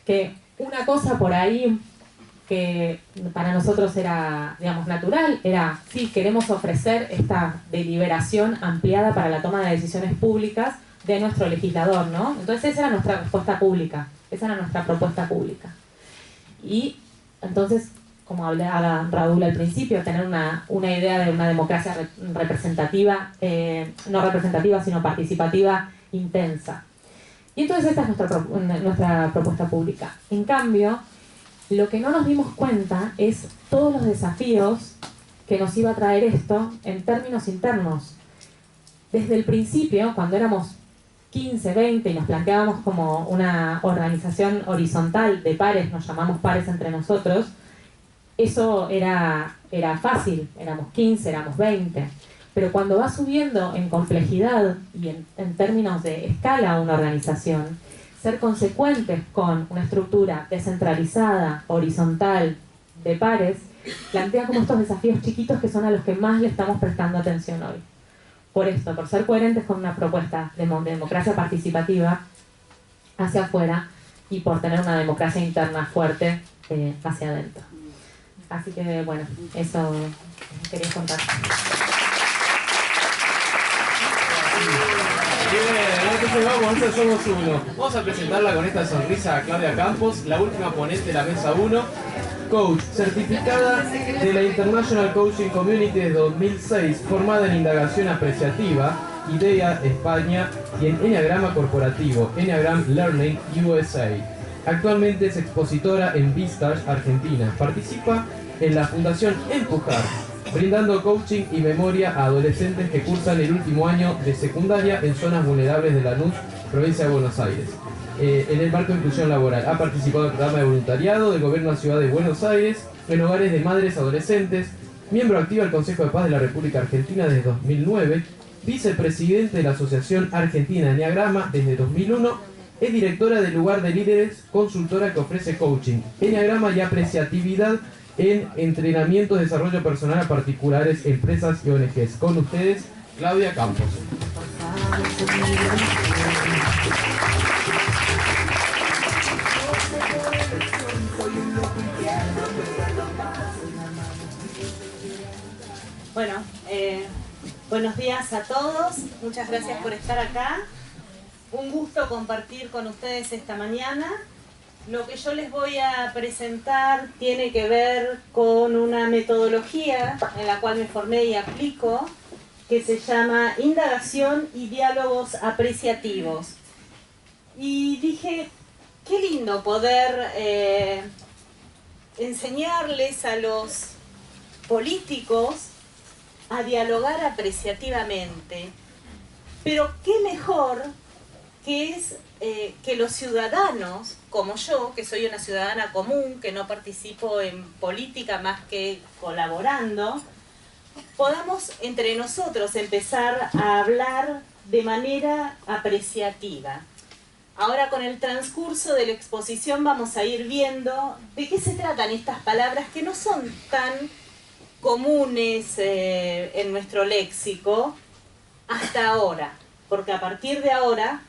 Que una cosa por ahí que para nosotros era, natural, era, sí, queremos ofrecer esta deliberación ampliada para la toma de decisiones públicas de nuestro legislador, ¿no? Entonces esa era nuestra respuesta pública, esa era nuestra propuesta pública. Y entonces, como hablaba Raúl al principio, tener una idea de una democracia representativa, no representativa, sino participativa, intensa. Y entonces esta es nuestra propuesta pública. En cambio, lo que no nos dimos cuenta es todos los desafíos que nos iba a traer esto en términos internos. desde el principio, cuando éramos 15, 20 y nos planteábamos como una organización horizontal de pares, nos llamamos pares entre nosotros, eso era fácil, éramos 15, éramos 20. Pero cuando va subiendo en complejidad y en términos de escala una organización, ser consecuentes con una estructura descentralizada, horizontal, de pares, plantea como estos desafíos chiquitos que son a los que más le estamos prestando atención hoy. Por esto, por ser coherentes con una propuesta de democracia participativa hacia afuera y por tener una democracia interna fuerte hacia adentro. Así que, bueno, eso quería contar. Bien, entonces vamos, nosotros somos uno. Vamos a presentarla con esta sonrisa a Claudia Campos, la última ponente de la mesa 1, coach, certificada de la International Coaching Community de 2006, formada en indagación apreciativa, IDEA España y en Enneagrama Corporativo, Enneagram Learning USA. Actualmente es expositora en Vistage, Argentina. Participa en la Fundación Empujar, brindando coaching y memoria a adolescentes que cursan el último año de secundaria en zonas vulnerables de Lanús, provincia de Buenos Aires. En el marco de inclusión laboral. Ha participado en el programa de voluntariado del Gobierno de la Ciudad de Buenos Aires, en hogares de madres adolescentes, miembro activo del Consejo de Paz de la República Argentina desde 2009, vicepresidente de la Asociación Argentina de Enneagrama desde 2001, es directora del Lugar de Líderes, consultora que ofrece coaching, enneagrama y apreciatividad en entrenamiento de desarrollo personal a particulares, empresas y ONGs. Con ustedes, Claudia Campos. Bueno, buenos días a todos, muchas gracias por estar acá. Un gusto compartir con ustedes esta mañana. Lo que yo les voy a presentar tiene que ver con una metodología en la cual me formé y aplico, que se llama Indagación y Diálogos Apreciativos. Y dije, qué lindo poder enseñarles a los políticos a dialogar apreciativamente, pero qué mejor que es que los ciudadanos, como yo, que soy una ciudadana común, que no participo en política más que colaborando, podamos entre nosotros empezar a hablar de manera apreciativa. Ahora, con el transcurso de la exposición vamos a ir viendo de qué se tratan estas palabras que no son tan comunes en nuestro léxico hasta ahora, porque a partir de ahora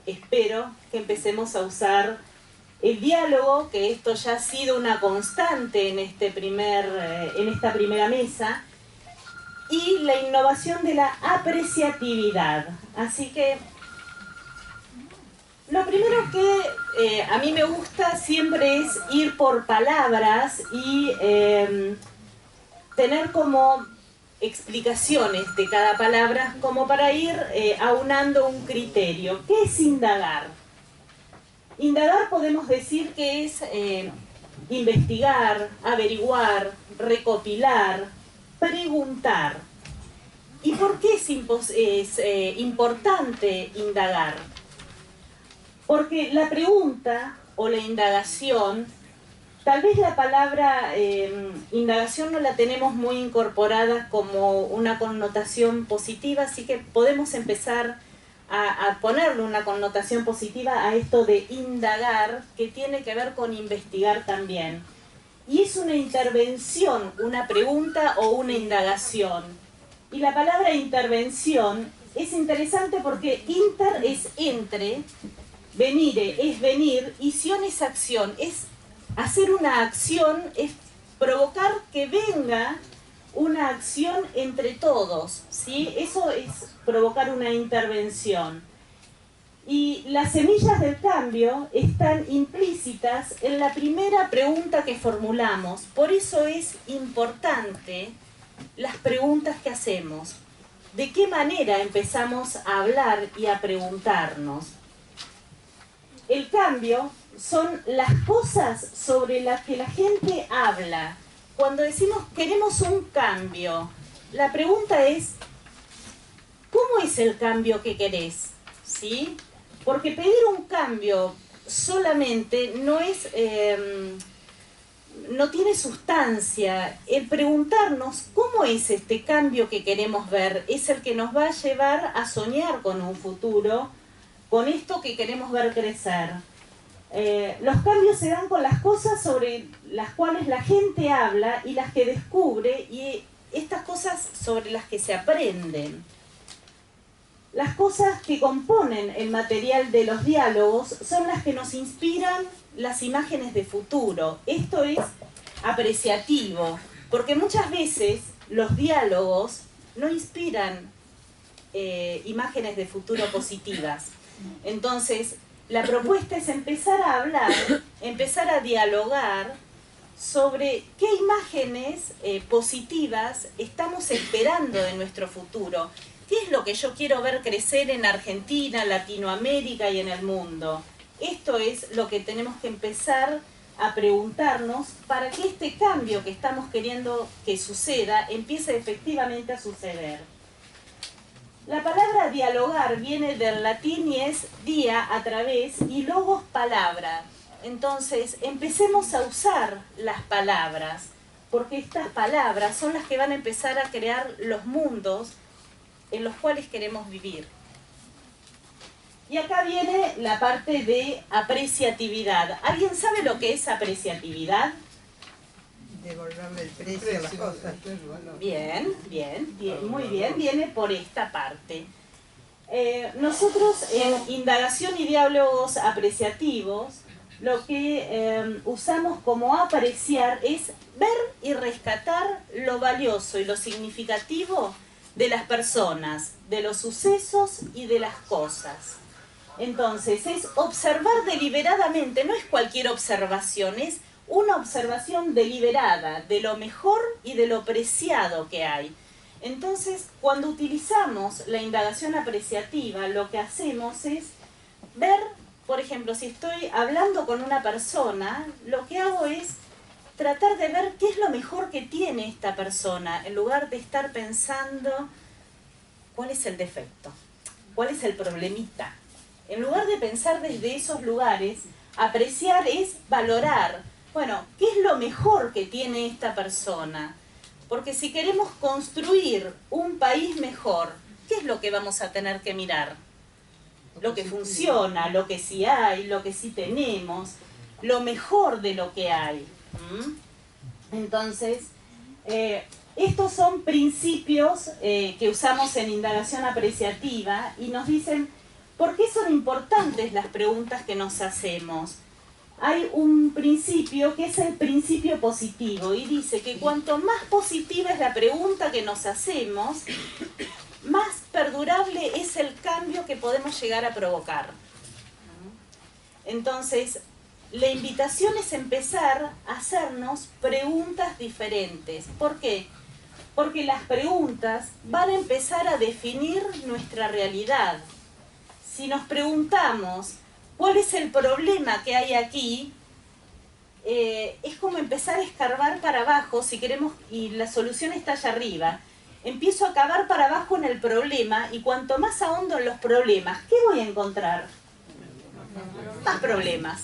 espero que empecemos a usar el diálogo, que esto ya ha sido una constante en esta primera mesa, y la innovación de la apreciatividad. Así que lo primero que a mí me gusta siempre es ir por palabras y tener como explicaciones de cada palabra como para ir aunando un criterio. ¿Qué es indagar? Indagar podemos decir que es investigar, averiguar, recopilar, preguntar. ¿Y por qué es importante indagar? Porque la pregunta o la indagación, tal vez la palabra indagación no la tenemos muy incorporada como una connotación positiva, así que podemos empezar a ponerle una connotación positiva a esto de indagar, que tiene que ver con investigar también. Y es una intervención, una pregunta o una indagación. Y la palabra intervención es interesante porque inter es entre, venire es venir, y sion es acción, es hacer una acción, es provocar que venga una acción entre todos, ¿sí? Eso es provocar una intervención. Y las semillas del cambio están implícitas en la primera pregunta que formulamos. Por eso es importante las preguntas que hacemos. ¿De qué manera empezamos a hablar y a preguntarnos? El cambio son las cosas sobre las que la gente habla. Cuando decimos queremos un cambio, la pregunta es, ¿cómo es el cambio que querés? ¿Sí? Porque pedir un cambio solamente no es, no tiene sustancia. El preguntarnos cómo es este cambio que queremos ver es el que nos va a llevar a soñar con un futuro, con esto que queremos ver crecer. Los cambios se dan con las cosas sobre las cuales la gente habla y las que descubre, y estas cosas sobre las que se aprenden. Las cosas que componen el material de los diálogos son las que nos inspiran las imágenes de futuro. Esto es apreciativo, porque muchas veces los diálogos no inspiran imágenes de futuro positivas. Entonces, la propuesta es empezar a hablar, empezar a dialogar sobre qué imágenes positivas estamos esperando de nuestro futuro. ¿Qué es lo que yo quiero ver crecer en Argentina, Latinoamérica y en el mundo? Esto es lo que tenemos que empezar a preguntarnos para que este cambio que estamos queriendo que suceda empiece efectivamente a suceder. La palabra dialogar viene del latín y es dia, a través, y logos, palabra. Entonces, empecemos a usar las palabras, porque estas palabras son las que van a empezar a crear los mundos en los cuales queremos vivir. Y acá viene la parte de apreciatividad. ¿Alguien sabe lo que es apreciatividad? Devolverle el precio a las cosas. Bien, muy bien, viene por esta parte. Nosotros en indagación y diálogos apreciativos, lo que usamos como apreciar es ver y rescatar lo valioso y lo significativo de las personas, de los sucesos y de las cosas. Entonces, es observar deliberadamente, no es cualquier observación, es una observación deliberada de lo mejor y de lo preciado que hay. Entonces, cuando utilizamos la indagación apreciativa, lo que hacemos es ver, por ejemplo, si estoy hablando con una persona, lo que hago es tratar de ver qué es lo mejor que tiene esta persona, en lugar de estar pensando cuál es el defecto, cuál es el problemita. En lugar de pensar desde esos lugares, apreciar es valorar, bueno, ¿qué es lo mejor que tiene esta persona? Porque si queremos construir un país mejor, ¿qué es lo que vamos a tener que mirar? Lo que funciona, lo que sí hay, lo que sí tenemos, lo mejor de lo que hay. Entonces, estos son principios que usamos en indagación apreciativa y nos dicen por qué son importantes las preguntas que nos hacemos. Hay un principio que es el principio positivo y dice que cuanto más positiva es la pregunta que nos hacemos, más perdurable es el cambio que podemos llegar a provocar. Entonces, la invitación es empezar a hacernos preguntas diferentes. ¿Por qué? Porque las preguntas van a empezar a definir nuestra realidad. Si nos preguntamos cuál es el problema que hay aquí, es como empezar a escarbar para abajo si queremos, y la solución está allá arriba. Empiezo a cavar para abajo en el problema y cuanto más ahondo en los problemas, ¿qué voy a encontrar? Más problemas.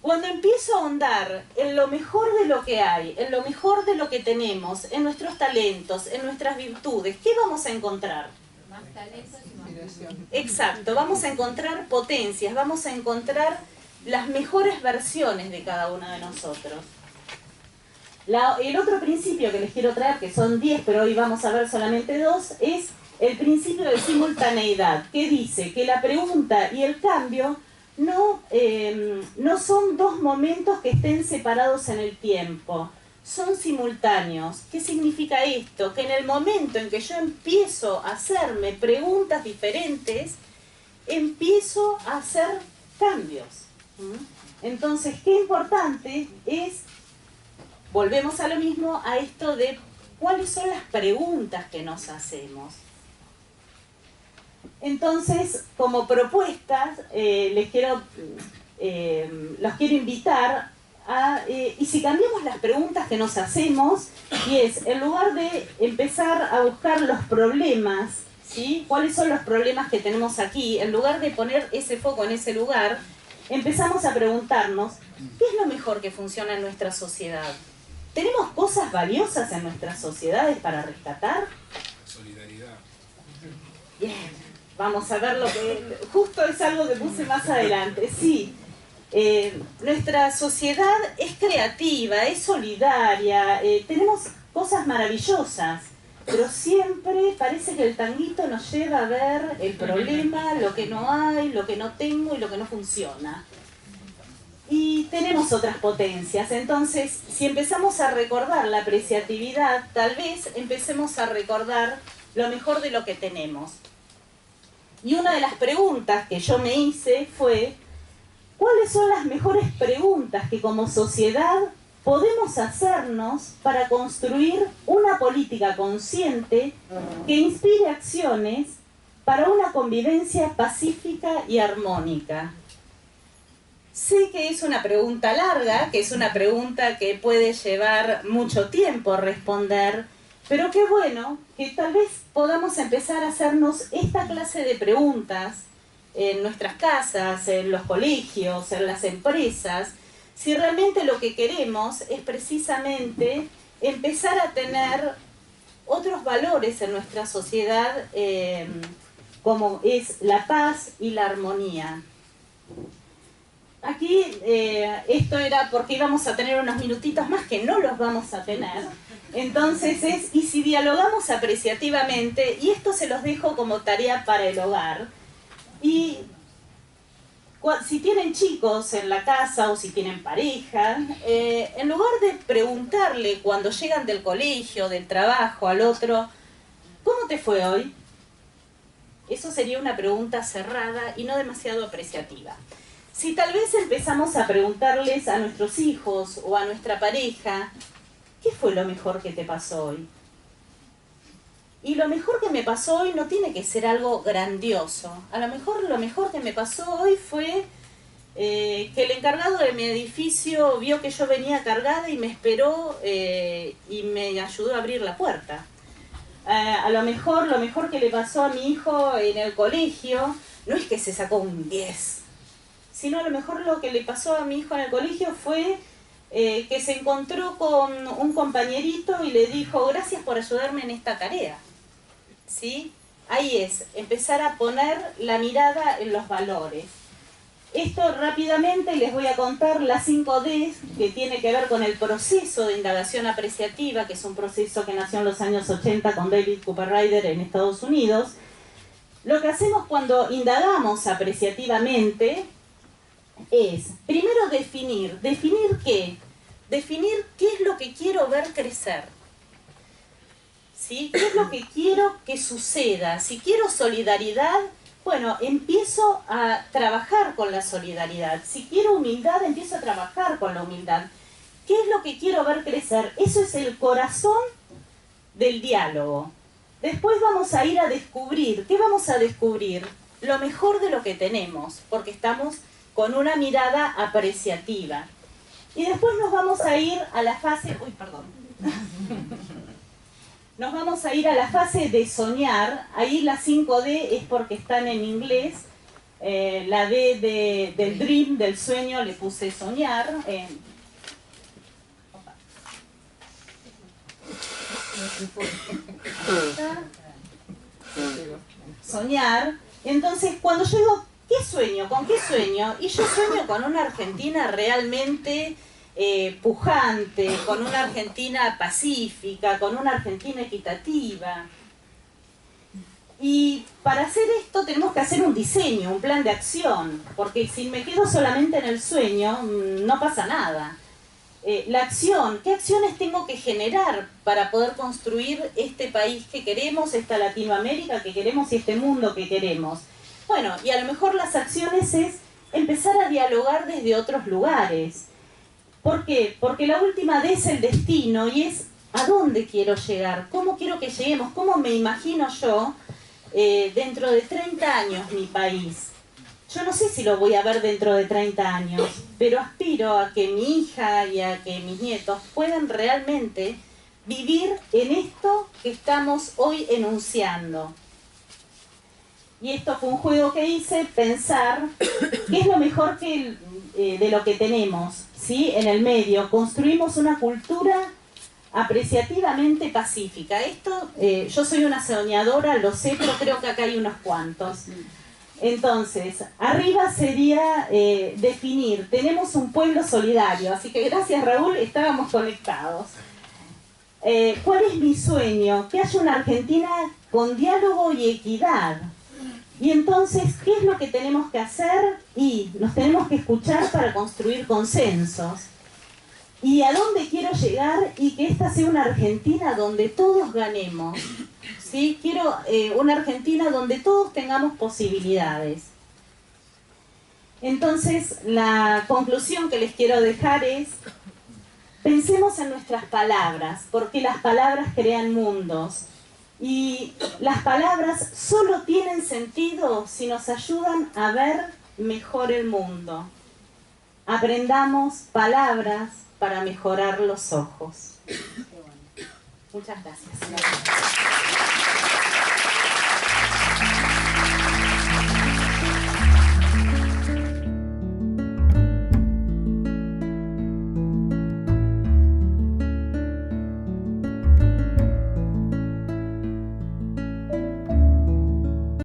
Cuando empiezo a ahondar en lo mejor de lo que hay, en lo mejor de lo que tenemos, en nuestros talentos, en nuestras virtudes, ¿qué vamos a encontrar? Más talentos y más Inspiración. Exacto, vamos a encontrar potencias, vamos a encontrar las mejores versiones de cada uno de nosotros. El otro principio que les quiero traer, que son 10, pero hoy vamos a ver solamente 2, es el principio de simultaneidad, que dice que la pregunta y el cambio no son dos momentos que estén separados en el tiempo, son simultáneos. ¿Qué significa esto? Que en el momento en que yo empiezo a hacerme preguntas diferentes, empiezo a hacer cambios. Entonces, qué importante es, volvemos a lo mismo, a esto de cuáles son las preguntas que nos hacemos. Entonces, como propuestas, los quiero invitar a, y si cambiamos las preguntas que nos hacemos, y es, en lugar de empezar a buscar los problemas, ¿sí? ¿Cuáles son los problemas que tenemos aquí? En lugar de poner ese foco en ese lugar, empezamos a preguntarnos, ¿qué es lo mejor que funciona en nuestra sociedad? ¿Tenemos cosas valiosas en nuestras sociedades para rescatar? Solidaridad. Bien, vamos a ver lo que... Justo es algo que puse más adelante. Sí, nuestra sociedad es creativa, es solidaria, tenemos cosas maravillosas, pero siempre parece que el tanguito nos lleva a ver el problema, lo que no hay, lo que no tengo y lo que no funciona. Y tenemos otras potencias, entonces si empezamos a recordar la apreciatividad, tal vez empecemos a recordar lo mejor de lo que tenemos. Y una de las preguntas que yo me hice fue, ¿cuáles son las mejores preguntas que como sociedad podemos hacernos para construir una política consciente que inspire acciones para una convivencia pacífica y armónica? Sé que es una pregunta larga, que es una pregunta que puede llevar mucho tiempo responder, pero qué bueno que tal vez podamos empezar a hacernos esta clase de preguntas en nuestras casas, en los colegios, en las empresas, si realmente lo que queremos es precisamente empezar a tener otros valores en nuestra sociedad, como es la paz y la armonía. Aquí esto era porque íbamos a tener unos minutitos más que no los vamos a tener. Entonces y si dialogamos apreciativamente, y esto se los dejo como tarea para el hogar, y si tienen chicos en la casa o si tienen pareja, en lugar de preguntarle cuando llegan del colegio, del trabajo al otro, ¿cómo te fue hoy? Eso sería una pregunta cerrada y no demasiado apreciativa. Si tal vez empezamos a preguntarles a nuestros hijos o a nuestra pareja, ¿qué fue lo mejor que te pasó hoy? Y lo mejor que me pasó hoy no tiene que ser algo grandioso. A lo mejor que me pasó hoy fue que el encargado de mi edificio vio que yo venía cargada y me esperó y me ayudó a abrir la puerta. A lo mejor que le pasó a mi hijo en el colegio no es que se sacó un 10, sino a lo mejor lo que le pasó a mi hijo en el colegio fue que se encontró con un compañerito y le dijo, gracias por ayudarme en esta tarea. ¿Sí? Ahí es, empezar a poner la mirada en los valores. Esto rápidamente les voy a contar las 5 Ds que tiene que ver con el proceso de indagación apreciativa, que es un proceso que nació en los años 80 con David Cooperrider en Estados Unidos. Lo que hacemos cuando indagamos apreciativamente es, primero definir. ¿Definir qué? Definir qué es lo que quiero ver crecer. ¿Sí? ¿Qué es lo que quiero que suceda? Si quiero solidaridad, bueno, empiezo a trabajar con la solidaridad. Si quiero humildad, empiezo a trabajar con la humildad. ¿Qué es lo que quiero ver crecer? Eso es el corazón del diálogo. Después vamos a ir a descubrir. ¿Qué vamos a descubrir? Lo mejor de lo que tenemos, porque estamos con una mirada apreciativa. Y después nos vamos a ir a la fase... Uy, perdón. Nos vamos a ir a la fase de soñar. Ahí las 5D es porque están en inglés. La D del dream, del sueño, le puse soñar. Soñar. Entonces, cuando yo digo, ¿qué sueño? ¿Con qué sueño? Y yo sueño con una Argentina realmente pujante, con una Argentina pacífica, con una Argentina equitativa. Y para hacer esto tenemos que hacer un diseño, un plan de acción, porque si me quedo solamente en el sueño, no pasa nada. La acción, ¿qué acciones tengo que generar para poder construir este país que queremos, esta Latinoamérica que queremos y este mundo que queremos? Bueno, y a lo mejor las acciones es empezar a dialogar desde otros lugares. ¿Por qué? Porque la última D es el destino y es a dónde quiero llegar, cómo quiero que lleguemos, cómo me imagino yo dentro de 30 años mi país. Yo no sé si lo voy a ver dentro de 30 años, pero aspiro a que mi hija y a que mis nietos puedan realmente vivir en esto que estamos hoy enunciando. y esto fue un juego que hice, pensar qué es lo mejor de lo que tenemos, ¿sí? En el medio. Construimos una cultura apreciativamente pacífica. Esto, yo soy una soñadora, lo sé, pero creo que acá hay unos cuantos. Entonces, arriba sería definir, tenemos un pueblo solidario, así que gracias Raúl, estábamos conectados. ¿Cuál es mi sueño? Que haya una Argentina con diálogo y equidad. Y entonces, ¿qué es lo que tenemos que hacer? Y nos tenemos que escuchar para construir consensos. ¿Y a dónde quiero llegar? Y que esta sea una Argentina donde todos ganemos. ¿Sí? Quiero una Argentina donde todos tengamos posibilidades. Entonces, la conclusión que les quiero dejar es: pensemos en nuestras palabras, porque las palabras crean mundos. Y las palabras solo tienen sentido si nos ayudan a ver mejor el mundo. Aprendamos palabras para mejorar los ojos. Muchas gracias.